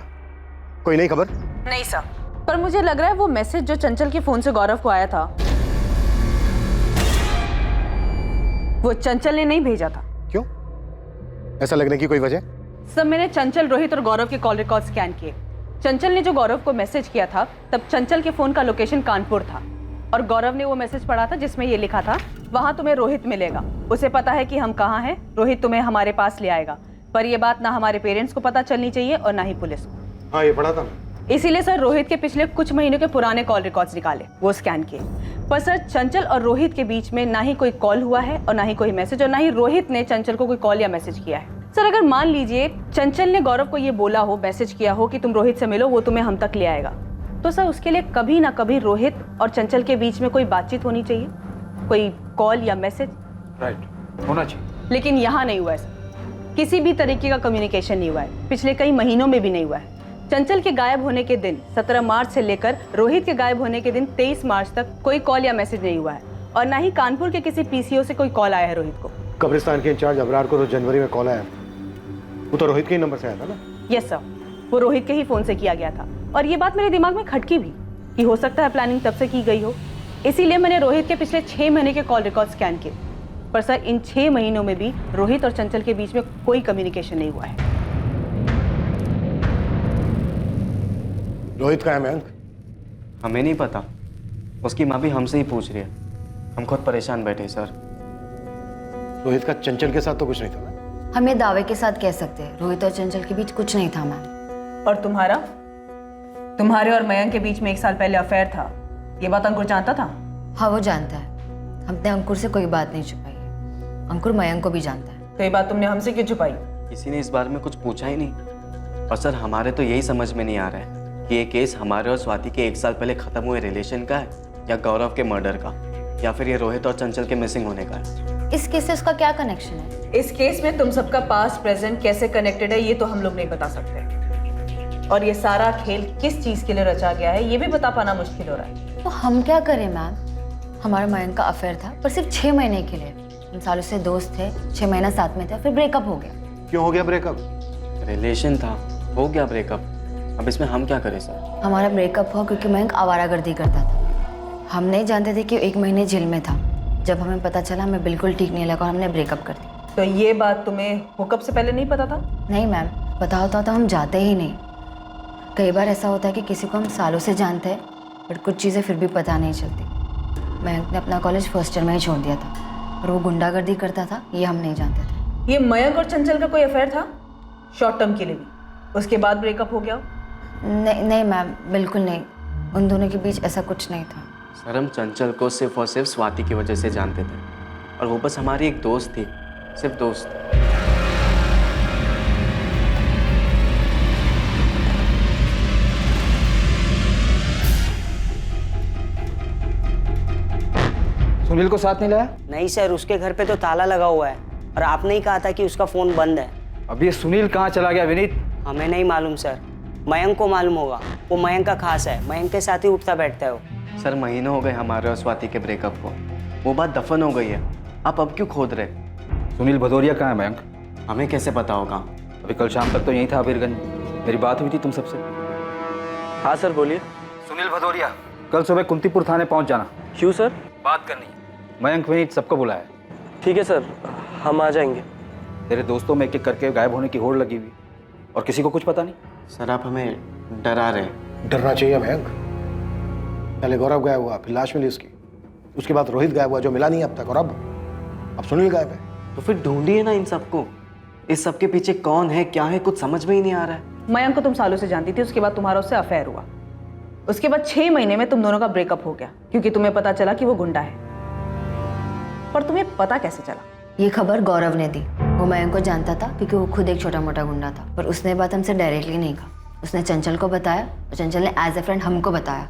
कोई नई खबर? नहीं सर, पर मुझे लग रहा है वो मैसेज जो चंचल के फोन से गौरव को आया था, वो चंचल ने नहीं भेजा था। क्यों? ऐसा लगने की कोई वजह? सर, मैंने चंचल, रोहित और गौरव के कॉल रिकॉर्ड स्कैन किए। चंचल ने जो गौरव को मैसेज किया था, तब चंचल के फोन का लोकेशन कानपुर था और गौरव ने वो मैसेज पढ़ा था जिसमें ये लिखा था, वहां तुम्हें रोहित मिलेगा, उसे पता है कि हम कहाँ हैं, रोहित तुम्हें हमारे पास ले आएगा। पर ये बात ना हमारे पेरेंट्स को पता चलनी चाहिए और ना ही पुलिस को। हाँ, ये पढ़ा था। इसीलिए सर रोहित के पिछले कुछ महीनों के पुराने कॉल रिकॉर्ड्स निकाले, वो स्कैन किए। पर सर, चंचल और रोहित के बीच में ना ही कोई कॉल हुआ है और ना ही कोई मैसेज, और ना ही रोहित ने चंचल को कोई कॉल या मैसेज किया है। सर, अगर मान लीजिए चंचल ने गौरव को ये बोला हो, मैसेज किया हो कि तुम रोहित से मिलो, वो तुम्हें हम तक ले आएगा, तो सर उसके लिए कभी ना कभी रोहित और चंचल के बीच में कोई बातचीत होनी चाहिए, कोई कॉल या मैसेज। राइट, होना चाहिए। लेकिन यहाँ नहीं हुआ है सर, किसी भी तरीके का कम्युनिकेशन नहीं हुआ है, पिछले कई महीनों में भी नहीं हुआ है। चंचल के गायब होने के दिन 17 मार्च से लेकर रोहित के गायब होने के दिन 23 मार्च तक कोई कॉल या मैसेज नहीं हुआ है, और ना ही कानपुर के किसी पीसीओ से कोई कॉल आया है रोहित को। कब्रिस्तान के इंचार्ज अबरार को तो जनवरी में कॉल आया, वो तो रोहित के ही नंबर से आया था ना? यस सर, वो रोहित के ही फोन से किया गया था, और ये बात मेरे दिमाग में खटकी भी कि हो सकता है प्लानिंग तब से की गई हो। इसीलिए मैंने रोहित के पिछले 6 महीने के कॉल रिकॉर्ड स्कैन किए, पर सर इन 6 महीनों में भी रोहित और चंचल के बीच में कोई कम्युनिकेशन नहीं हुआ है। रोहित का है मयंक? हमें नहीं पता, उसकी माँ भी हमसे ही पूछ रही है, हम खुद परेशान बैठे सर। रोहित का चंचल के साथ तो कुछ नहीं था ना? हम ये दावे के साथ कह सकते हैं रोहित और चंचल के बीच कुछ नहीं था मैम। और तुम्हारे और मयंक के बीच में 1 साल पहले अफेयर था, ये बात अंकुर जानता था? हाँ, वो जानता है। हमने अंकुर से कोई बात नहीं छुपाई है, अंकुर मयंक को भी जानता है। तो ये बात तुमने हमसे क्यों छुपाई? किसी ने इस बारे में कुछ पूछा ही नहीं, और सर हमारे तो यही समझ में नहीं आ रहा है कि ये केस हमारे और स्वाति के 1 साल पहले खत्म हुए रिलेशन का है, या गौरव के मर्डर का, या फिर ये रोहित और चंचल के मिसिंग होने का है। इस केस से उसका क्या कनेक्शन है? इस केस में तुम सबका पास्ट प्रेजेंट कैसे कनेक्टेड है, ये तो हम लोग नहीं बता सकते, और ये सारा खेल किस चीज के लिए रचा गया है, ये भी बता पाना मुश्किल हो रहा है। तो हम क्या करें मैम? हमारा मयंक का अफेयर था, पर सिर्फ 6 महीने के लिए। हम सालों से दोस्त थे, 6 महीना साथ में थे, फिर ब्रेकअप हो गया। क्यों हो गया ब्रेकअप? रिलेशन था, हो गया ब्रेकअप, अब इसमें हम क्या करें सर? हमारा ब्रेकअप हुआ क्योंकि मयंक आवारागर्दी करता था। हम नहीं जानते थे कि 1 महीने जेल में था। जब हमें पता चला, हमें बिल्कुल ठीक नहीं लगा और हमने ब्रेकअप कर दिया। तो ये बात तुम्हें हुकअप से पहले नहीं पता था? नहीं मैम, पता होता तो हम जाते ही नहीं। कई बार ऐसा होता है कि किसी को हम सालों से जानते हैं, बट कुछ चीज़ें फिर भी पता नहीं चलती। मयंक ने अपना कॉलेज फर्स्ट ईयर में ही छोड़ दिया था, और वो गुंडागर्दी करता था, ये हम नहीं जानते थे। ये मयंक और चंचल का कोई अफेयर था? शॉर्ट टर्म के लिए भी, उसके बाद ब्रेकअप हो गया हो? नहीं नहीं मैम, बिल्कुल नहीं। उन दोनों के बीच ऐसा कुछ नहीं था। सर हम चंचल को सिर्फ और सिर्फ स्वाति की वजह से जानते थे, और वो बस हमारी एक दोस्त थी, सिर्फ दोस्त। सुनील को साथ नहीं लाया? नहीं सर, उसके घर पे तो ताला लगा हुआ है और आपने ही कहा था कि उसका फ़ोन बंद है। अब ये सुनील कहाँ चला गया विनीत? हमें नहीं मालूम सर, मयंक को मालूम होगा। वो मयंक का खास है, मयंक के साथ ही उठता बैठता है वो। सर महीनों हो गए हमारे और स्वाति के ब्रेकअप को, वो बात दफन हो गई है, आप अब क्यों खोद रहे? सुनील भदौरिया कहाँ है मयंक? हमें कैसे पता होगा? अभी कल शाम तक तो यहीं था अबीरगंज, मेरी बात हुई थी तुम सबसे। हाँ सर बोलिए। सुनील भदौरिया, कल सुबह कुंतीपुर थाने पहुंच जाना। क्यों सर? बात करनी है। मयंक विनीत सबको बुलाया। ठीक है सर, हम आ जाएंगे। तेरे दोस्तों में एक एक करके गायब होने की होड़ लगी हुई और किसी को कुछ पता नहीं। सर आप हमें डरा रहे हैं। डरना चाहिए मयंक। पहले गौरव गायब हुआ, फिर लाश मिली उसकी, उसके बाद रोहित गायब हुआ जो मिला नहीं अब तक, और अब सुनील गायब है। तो फिर ढूंढिए ना इन सबको। इस सब के पीछे कौन है, क्या है, कुछ समझ में ही नहीं आ रहा है। मयंक को तुम सालों से जानती थी, उसके बाद तुम्हारा उससे अफेयर हुआ। उसके बाद 6 महीने में तुम दोनों का ब्रेकअप हो गया क्योंकि तुम्हें पता चला कि वो गुंडा है। पर तुम्हें पता कैसे चला? ये खबर गौरव ने दी। वो मयंक को जानता था क्योंकि वो खुद एक छोटा मोटा गुंडा था, पर उसने बात हमसे डायरेक्टली नहीं कहा। उसने चंचल को बताया और चंचल ने एज ए फ्रेंड हमको बताया।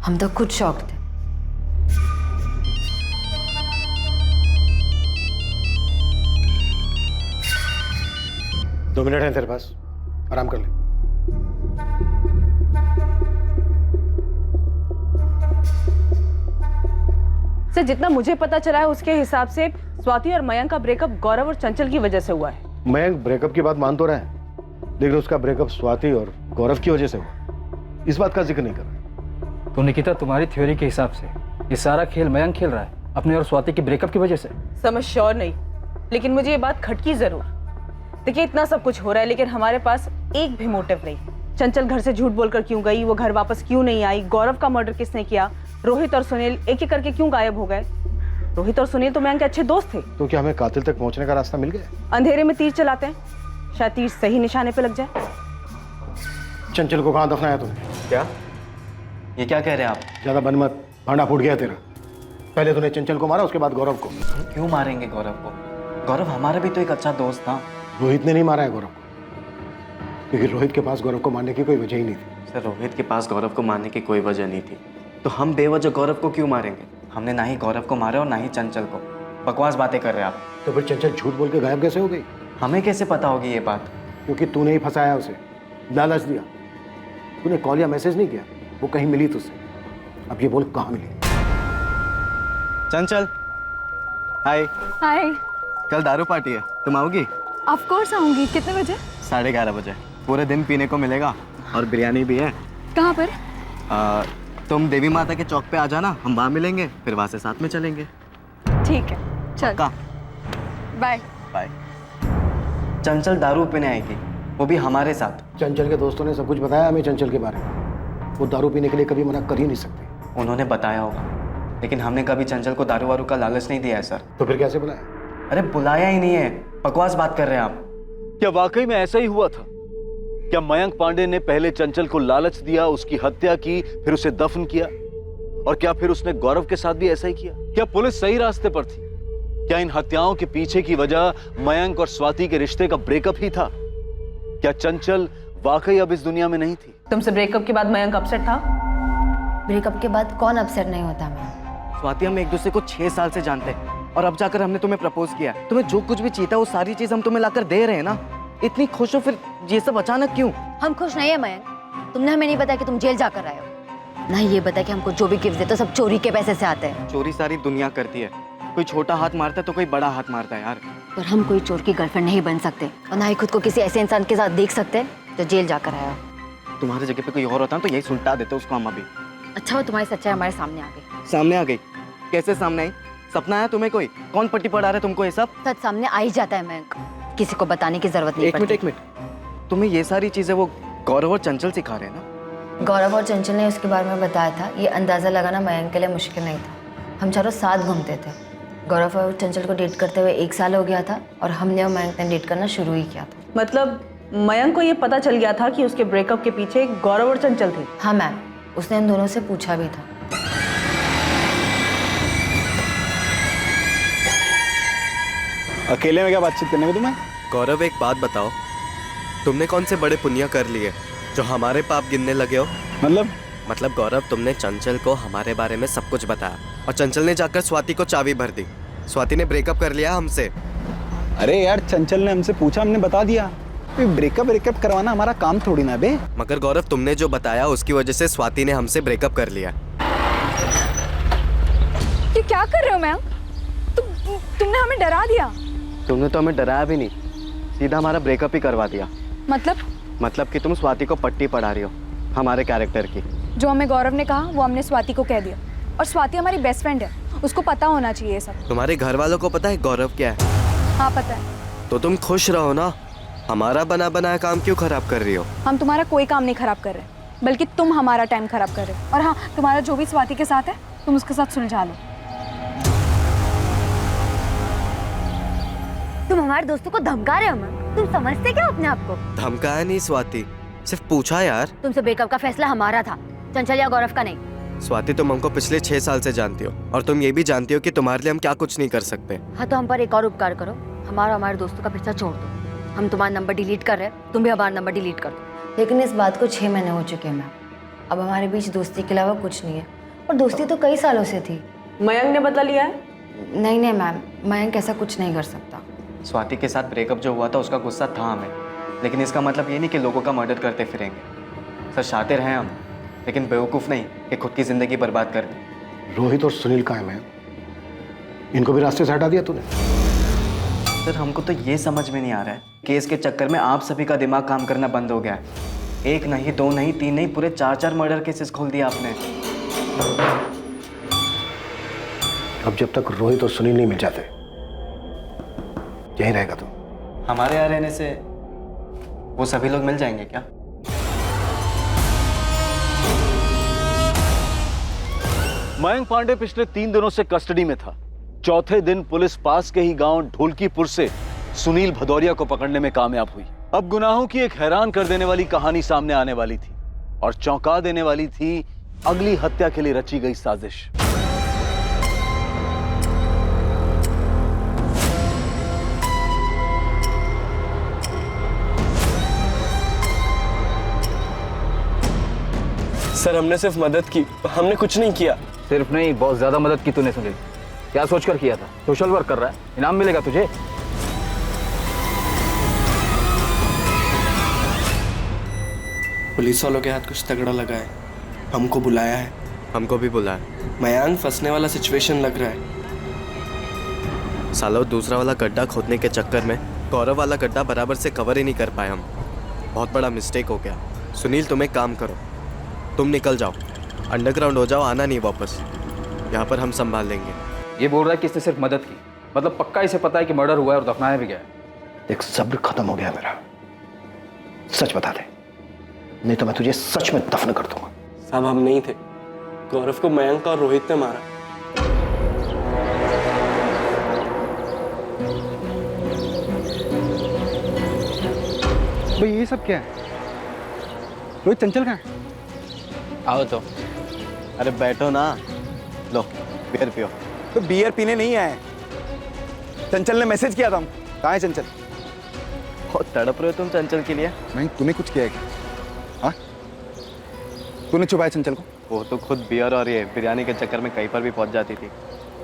हम तो खुद शॉक थे। दो मिनट है तेरे पास, आराम कर ले। सर जितना मुझे पता चला है उसके हिसाब से स्वाति और मयंक का ब्रेकअप गौरव और चंचल की वजह से हुआ है। मयंक ब्रेकअप की बात मान तो रहा है, लेकिन उसका ब्रेकअप स्वाति और गौरव की वजह से हुआ, इस बात का जिक्र नहीं कर रहा। तो निकिता, तुम्हारी थ्योरी के हिसाब से ये सारा खेल मयंक खेल रहा है अपने और स्वाति के ब्रेकअप की वजह से? समझ श्योर नहीं, लेकिन मुझे ये बात खटकी जरूर। देखिए इतना सब कुछ हो रहा है लेकिन हमारे पास एक भी मोटिव नहीं। चंचल घर से झूठ बोलकर क्यों गई, वो घर वापस क्यों नहीं आई, गौरव का मर्डर किसने किया, रोहित और सुनील एक एक करके क्यों गायब हो गए। रोहित और सुनील तो मयंक के अच्छे दोस्त थे। तो क्या हमें कातिल तक पहुंचने का रास्ता मिल गया? अंधेरे में तीर चलाते हैं, शायद तीर सही निशाने पे लग जाए। चंचल को कहाँ दफनाया तूने? क्या ये क्या कह रहे हैं आप? ज्यादा बन मत, भांडा फूट गया तेरा। पहले तूने चंचल को मारा, उसके बाद गौरव को। क्यों मारेंगे गौरव को? गौरव हमारा भी तो एक अच्छा दोस्त था। रोहित ने नहीं मारा है गौरव को, क्योंकि रोहित के पास गौरव को मारने की कोई वजह ही नहीं थी। सर रोहित के पास गौरव को मारने की कोई वजह नहीं थी, तो हम बेवजह गौरव को क्यों मारेंगे? हमने ना ही गौरव को मारा और ना ही चंचल को। बकवास बातें कर रहे हैं आप। तो फिर चंचल झूठ बोल के गायब कैसे हो गई? हमें कैसे पता होगी ये बात? क्योंकि तूने ही फंसाया उसे, लालच दिया। तूने कॉल या मैसेज नहीं किया, वो कहीं मिली तुझसे। अब ये बोल कहाँ मिली? चंचल, हाय। हाय। कल दारू पार्टी है, तुम आओगी? ऑफ कोर्स आऊंगी। कितने बजे? 11:30 बजे। पूरे दिन पीने को मिलेगा और बिरयानी भी है। कहाँ पर? तुम देवी माता के चौक पे आ जाना, हम वहाँ मिलेंगे, फिर वहाँ से साथ में चलेंगे। ठीक है, चल। Bye bye. चंचल दारू पीने आएगी, वो भी हमारे साथ। चंचल के दोस्तों ने सब कुछ बताया हमें चंचल के बारे में। वो दारू पीने के लिए कभी मना कर ही नहीं सकते। उन्होंने बताया होगा, लेकिन हमने कभी चंचल को दारू वारू का लालच नहीं दिया है सर। तो फिर कैसे बुलाया? अरे बुलाया ही नहीं है, बकवास बात कर रहे हैं आप। क्या वाकई में ऐसा ही हुआ था? क्या मयंक पांडे ने पहले चंचल को लालच दिया, उसकी हत्या की, फिर उसे दफन किया? और क्या फिर उसने गौरव के साथ भी ऐसा ही किया? क्या पुलिस सही रास्ते पर थी? क्या इन हत्याओं के पीछे की वजह मयंक और स्वाति के रिश्ते का ब्रेकअप ही था? क्या चंचल वाकई अब इस दुनिया में नहीं थी? तुमसे ब्रेकअप के बाद मयंक अपसेट था? ब्रेकअप के बाद कौन अपसेट नहीं होता मैं? स्वाति, हम एक दूसरे को 6 साल से जानते हैं और अब जाकर हमने तुम्हें प्रपोज किया। तुम्हें जो कुछ भी चाहिए वो सारी चीज हम तुम्हें लाकर दे रहे हैं ना। इतनी खुश हो, फिर ये सब अचानक क्यों? हम खुश नहीं है मयंक। तुमने हमें नहीं बताया कि तुम जेल जाकर आए हो, ना ये बताया कि हमको जो भी गिफ्ट देते हो सब चोरी के पैसे से आते हैं। चोरी सारी दुनिया करती है, कोई छोटा हाथ मारता है तो कोई बड़ा हाथ मारता है यार। पर हम कोई चोर की गर्लफ्रेंड नहीं बन सकते और ना ही खुद को किसी ऐसे इंसान के साथ देख सकते जो जेल जाकर आया हो। तुम्हारी जगह पे कोई और होता ना तो यही सुलटा देते उसको हम अभी। अच्छा वो तुम्हारी सच्चाई हमारे सामने आ गई। सामने आ गई? कैसे सामने आई? सपना आया तुम्हें कोई? कौन पट्टी पढ़ा रहा है तुमको ये सब? सच सामने आ ही जाता है मयंक, किसी को बताने की जरूरत नहीं पड़ती। एक मिनट, तुम्हें ये सारी चीजें वो गौरव और चंचल सिखा रहे हैं ना? गौरव और चंचल ने उसके बारे में बताया था। ये अंदाजा लगाना मयंक के लिए मुश्किल नहीं था। हम चारों साथ घूमते थे। गौरव और चंचल को डेट करते हुए 1 साल हो गया था और हमने और मयंक ने डेट करना शुरू ही किया था। मतलब मयंक को ये पता चल गया था कि उसके ब्रेकअप के पीछे गौरव और चंचल थे? हाँ मैम, उसने इन दोनों से पूछा भी था। अकेले में क्या बातचीत करने को तुम्हें? गौरव एक बात बताओ, तुमने कौन से बड़े पुण्य कर लिए जो हमारे पाप गिनने लगे हो? मतलब गौरव, तुमने चंचल को हमारे बारे में सब कुछ बताया और चंचल ने जाकर स्वाति को चाबी भर दी। स्वाति ने ब्रेकअप कर लिया हमसे। अरे यार, चंचल ने हमसे पूछा, हमने बता दिया। ब्रेकअप करवाना हमारा काम थोड़ी ना बे। मगर गौरव, तुमने जो बताया उसकी वजह से स्वाति ने हमसे ब्रेकअप कर लिया। ये क्या कर रहे हो मैम? तुमने हमें डरा दिया। तुमने तो हमें डराया भी नहीं, सीधा हमारा ब्रेकअप ही करवा दिया। मतलब कि तुम स्वाति को पट्टी पढ़ा रही हो हमारे कैरेक्टर की। जो हमें गौरव ने कहा वो हमने स्वाति को कह दिया, और स्वाति हमारी बेस्ट फ्रेंड है, उसको पता होना चाहिए ये सब। तुम्हारे घर वालों को पता है गौरव क्या है? हाँ पता है। तो तुम खुश रहो ना, हमारा बना बनाया काम क्यों खराब कर रही हो? हम तुम्हारा कोई काम नहीं खराब कर रहे, बल्कि तुम हमारा टाइम खराब कर रहे हो। और हाँ, तुम्हारा जो भी स्वाति के साथ है तुम उसके साथ सुलझा लो। तुम हमारे दोस्तों को धमका रहे हो मैम? तुम समझते क्या अपने आप को? धमकाया नहीं स्वाति, सिर्फ पूछा यार। तुमसे ब्रेकअप का फैसला हमारा था, चंचल या गौरव का नहीं। स्वाति, तुम हमको पिछले 6 साल से जानती हो और तुम ये भी जानती हो कि तुम्हारे लिए हम क्या कुछ नहीं कर सकते। हाँ तो हम पर एक और उपकार करो, हमारे दोस्तों का पीछा छोड़ दो। हम तुम्हारा नंबर डिलीट कर रहे हैं, तुम भी हमारा नंबर डिलीट कर दो। लेकिन इस बात को 6 महीने हो चुके हैं मैम, अब हमारे बीच दोस्ती के अलावा कुछ नहीं है, और दोस्ती तो कई सालों से थी। मयंक ने बदला लिया है? नहीं मैम, मयंक ऐसा कुछ नहीं कर सकता। स्वाति के साथ ब्रेकअप जो हुआ था उसका गुस्सा था हमें, लेकिन इसका मतलब ये नहीं कि लोगों का मर्डर करते फिरेंगे। सर शातिर हैं हम, लेकिन बेवकूफ़ नहीं कि खुद की ज़िंदगी बर्बाद कर दी। रोहित और सुनील कहाँ हैं? इनको भी रास्ते से हटा दिया तूने? सर हमको तो ये समझ में नहीं आ रहा है, केस के चक्कर में आप सभी का दिमाग काम करना बंद हो गया है। 1 नहीं, 2 नहीं, 3 नहीं, पूरे 4 मर्डर केसेस खोल दिया आपने। अब जब तक रोहित और सुनील नहीं मिल जाते यहीं रहेगा तू। हमारे यहाँ रहने से वो सभी लोग मिल जाएंगे क्या? मयंक पांडे पिछले 3 दिनों से कस्टडी में था। चौथे दिन पुलिस पास के ही गांव ढोलकीपुर से सुनील भदौरिया को पकड़ने में कामयाब हुई। अब गुनाहों की एक हैरान कर देने वाली कहानी सामने आने वाली थी, और चौंका देने वाली थी अगली हत्या के लिए रची गई साजिश। सर हमने सिर्फ मदद की, हमने कुछ नहीं किया। सिर्फ नहीं, बहुत ज्यादा मदद की तूने सुनील। क्या सोचकर किया था? सोशल वर्क कर रहा है, इनाम मिलेगा तुझे। पुलिस वालों के हाथ कुछ तगड़ा लगा है, हमको बुलाया है। हमको भी बुलाया। मयांक फंसने वाला सिचुएशन लग रहा है। सालों दूसरा वाला गड्ढा खोदने के चक्कर में गौरव वाला गड्ढा बराबर से कवर ही नहीं कर पाए हम। बहुत बड़ा मिस्टेक हो गया। सुनील, तुम एक काम करो, तुम निकल जाओ, अंडरग्राउंड हो जाओ, आना नहीं वापस। यहाँ पर हम संभाल लेंगे। ये बोल रहा है कि इसने सिर्फ मदद की, मतलब पक्का इसे पता है कि मर्डर हुआ है और दफनाया भी गया है। देख, सब्र खत्म हो गया मेरा। सच बता दे, नहीं तो मैं तुझे सच में दफन कर दूंगा। साहब हम नहीं थे, गौरव को मयंक और रोहित ने मारा। भाई ये सब क्या है? रोहित, चंचल कहाँ है? आओ तो। अरे बैठो ना, लो बियर पियो। तो बियर पीने नहीं आए, चंचल ने मैसेज किया था हम। कहाँ है चंचल? बहुत तड़प रहे हो तुम चंचल के लिए। नहीं, तूने कुछ किया है क्या? हाँ, तूने छुपाया चंचल को? वो तो खुद बियर और ये बिरयानी के चक्कर में कहीं पर भी पहुंच जाती थी,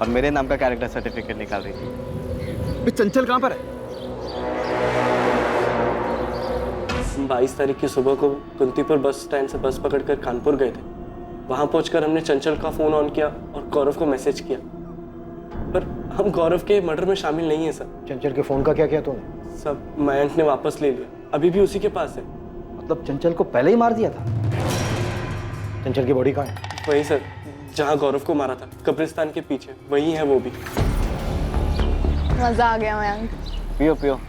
और मेरे नाम का कैरेक्टर सर्टिफिकेट निकाल रही थी। चंचल कहाँ पर है? 22 तारीख की सुबह को कुंतीपुर बस स्टैंड से बस पकड़कर कानपुर गए थे। वहां पहुंचकर हमने चंचल का फोन ऑन किया और गौरव को मैसेज किया, पर हम गौरव के मर्डर में शामिल नहीं है सर। चंचल के फोन का क्या किया तूने? सब मयंक ने वापस ले लिया, अभी भी उसी के पास है। मतलब चंचल को पहले ही मार दिया था? चंचल की बॉडी कहाँ है? वही सर, जहाँ गौरव को मारा था, कब्रिस्तान के पीछे, वही है वो भी। मजा आ गया मयंक। पियो पियो,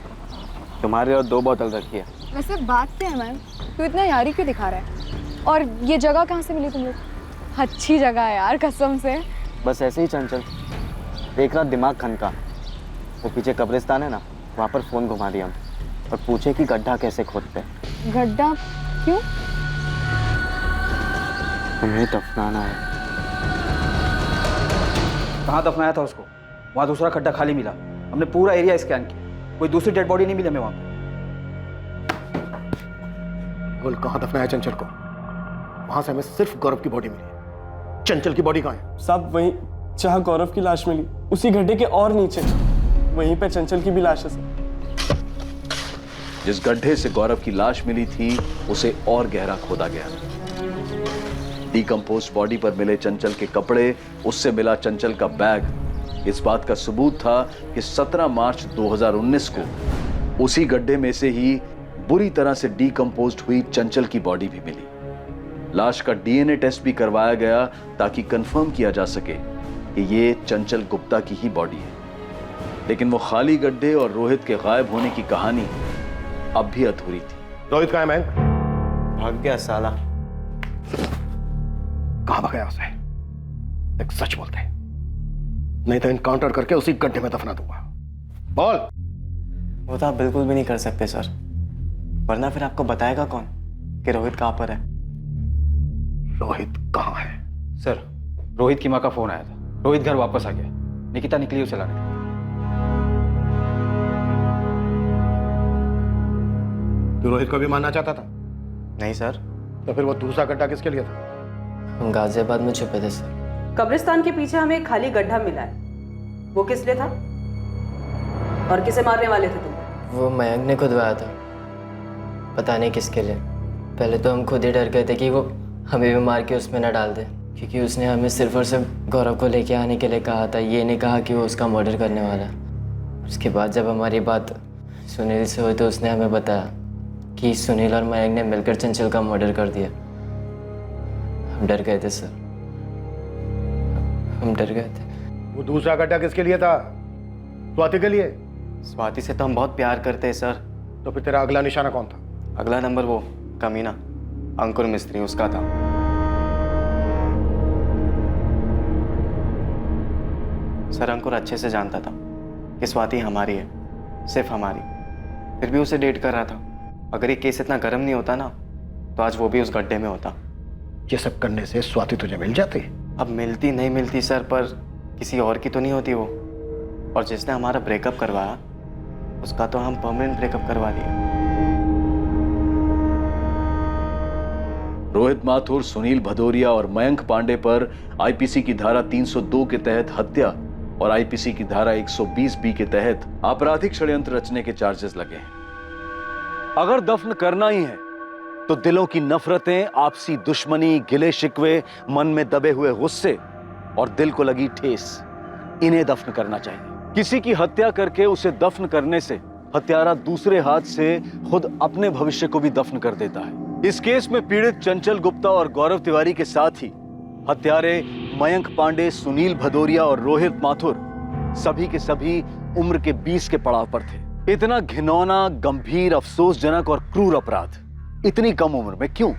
तुम्हारे और 2 बोतल रखी है। वैसे बात क्या है मैम, तू इतना यारी क्यों दिखा रहा है? और ये जगह कहाँ से मिली तुम लोग? अच्छी जगह है यार, कसम से। बस ऐसे ही चंचल, देख रहा दिमाग खनका। वो पीछे कब्रिस्तान है ना, वहाँ पर फोन घुमा दिया हम। और पूछे कि गड्ढा कैसे खोदते हैं। गड्ढा क्यों? उन्हें दफनाना है। कहाँ दफनाया था उसको? वहाँ दूसरा खड्डा खाली मिला। हमने पूरा एरिया स्कैन किया, कोई दूसरी डेड बॉडी नहीं मिली हमें वहाँ पे। बोल कहाँ दफनाया चंचल को? वहां से हमें सिर्फ गौरव की बॉडी मिली है। चंचल की बॉडी कहाँ है? साहब वहीं जहाँ गौरव की लाश मिली, उसी गड्ढे के और नीचे, वहीं पे चंचल की भी लाश है सर। जिस गड्ढे से गौरव की लाश मिली थी उसे और गहरा खोदा गया। डिकम्पोज बॉडी पर मिले चंचल के कपड़े, उससे मिला चंचल का बैग इस बात का सबूत था कि 17 मार्च 2019 को उसी गड्ढे में से ही बुरी तरह से डिकम्पोज्ड हुई चंचल की बॉडी भी मिली। लाश का डीएनए टेस्ट भी करवाया गया ताकि कंफर्म किया जा सके कि ये चंचल गुप्ता की ही बॉडी है। लेकिन वो खाली गड्ढे और रोहित के गायब होने की कहानी अब भी अधूरी थी। रोहित कहाँ है मैंक? भाग गया साला। कहाँ भागा उसे? एक सच बोलते, नहीं तो इनकाउंटर करके उसी गड्ढे में दफना दूंगा। बोल। वो तो आप बिल्कुल भी नहीं कर सकते सर, वरना फिर आपको बताएगा कौन कि रोहित कहाँ पर है। रोहित कहाँ है? सर, रोहित की माँ का फोन आया था, रोहित घर वापस आ गया, निकिता निकली उसे लाने। तू रोहित को भी मारना चाहता था? नहीं सर। तो फिर वो दूसरा गड्ढा किसके लिए था? हम गाजियाबाद में छुपे थे सर। कब्रिस्तान के पीछे हमें एक खाली गड्ढा मिला है, वो किस लिए था और किसे मारने वाले थे तुम? वो मयंक ने खुदवाया था, पता नहीं किसके लिए। पहले तो हम खुद ही डर गए थे कि वो हमें भी मार के उसमें न डाल दे, क्योंकि उसने हमें सिर्फ और सिर्फ गौरव को लेके आने के लिए कहा था, ये नहीं कहा कि वो उसका मर्डर करने वाला है। उसके बाद जब हमारी बात सुनील से हुई तो उसने हमें बताया कि सुनील और मयंक ने मिलकर चंचल का मर्डर कर दिया। हम डर गए थे सर, हम डर गए थे। वो दूसरा गड्ढा किसके लिए था? स्वाति के लिए? स्वाति से तो हम बहुत प्यार करते हैं सर। तो फिर तेरा अगला निशाना कौन था? अगला नंबर वो कमीना अंकुर मिस्त्री, उसका था। सर अंकुर अच्छे से जानता था कि स्वाति हमारी है, सिर्फ हमारी, फिर भी उसे डेट कर रहा था। अगर ये केस इतना गर्म नहीं होता ना तो आज वो भी उस गड्ढे में होता। ये सब करने से स्वाति तुझे मिल जाती? अब मिलती नहीं मिलती सर, पर किसी और की तो नहीं होती वो। और जिसने हमारा ब्रेकअप करवाया उसका तो हम परमानेंट ब्रेकअप करवा दिया। रोहित माथुर, सुनील भदौरिया और मयंक पांडे पर आईपीसी की धारा 302 के तहत हत्या और आईपीसी की धारा 120 के तहत आपराधिक षड्यंत्र रचने के चार्जेस लगे हैं। अगर दफन करना ही है तो दिलों की नफरतें, आपसी दुश्मनी, गिले शिकवे, मन में दबे हुए गुस्से और दिल को लगी ठेस, इन्हें दफन करना चाहिए। किसी की हत्या करके उसे दफन करने से हत्यारा दूसरे हाथ से खुद अपने भविष्य को भी दफन कर देता है। इस केस में पीड़ित चंचल गुप्ता और गौरव तिवारी के साथ ही हत्यारे मयंक पांडे, सुनील भदौरिया और रोहित माथुर सभी के सभी उम्र के 20 के पड़ाव पर थे। इतना घिनौना, गंभीर, अफसोसजनक और क्रूर अपराध इतनी कम उम्र में क्यों?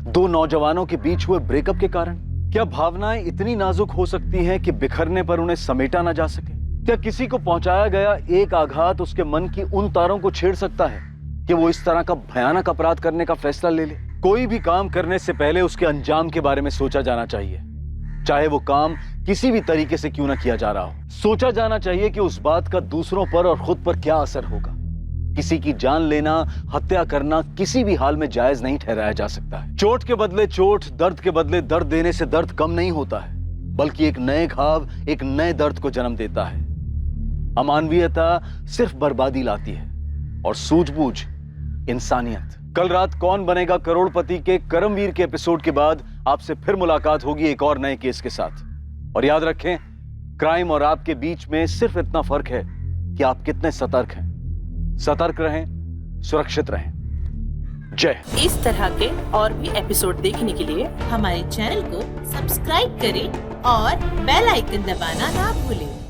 दो नौजवानों के बीच हुए ब्रेकअप के कारण? क्या भावनाएं इतनी नाजुक हो सकती हैं कि बिखरने पर उन्हें समेटा ना जा सके? क्या किसी को पहुंचाया गया एक आघात उसके मन की उन तारों को छेड़ सकता है कि वो इस तरह का भयानक अपराध करने का फैसला ले ले? कोई भी काम करने से पहले उसके अंजाम के बारे में सोचा जाना चाहिए, चाहे वो काम किसी भी तरीके से क्यों ना किया जा रहा हो। सोचा जाना चाहिए कि उस बात का दूसरों पर और खुद पर क्या असर होगा। किसी की जान लेना, हत्या करना किसी भी हाल में जायज नहीं ठहराया जा सकता है। चोट के बदले चोट, दर्द के बदले दर्द देने से दर्द कम नहीं होता है, बल्कि एक नए घाव एक नए दर्द को जन्म देता है। अमानवीयता सिर्फ बर्बादी लाती है और सूझबूझ इंसानियत। कल रात कौन बनेगा करोड़पति के करमवीर के एपिसोड के बाद आपसे फिर मुलाकात होगी एक और नए केस के साथ। और याद रखें, क्राइम और आपके बीच में सिर्फ इतना फर्क है कि आप कितने सतर्क हैं। सतर्क रहें, सुरक्षित रहें। जय। इस तरह के और भी एपिसोड देखने के लिए हमारे चैनल को सब्सक्राइब करें और बेल आइकन दबाना ना भूलें।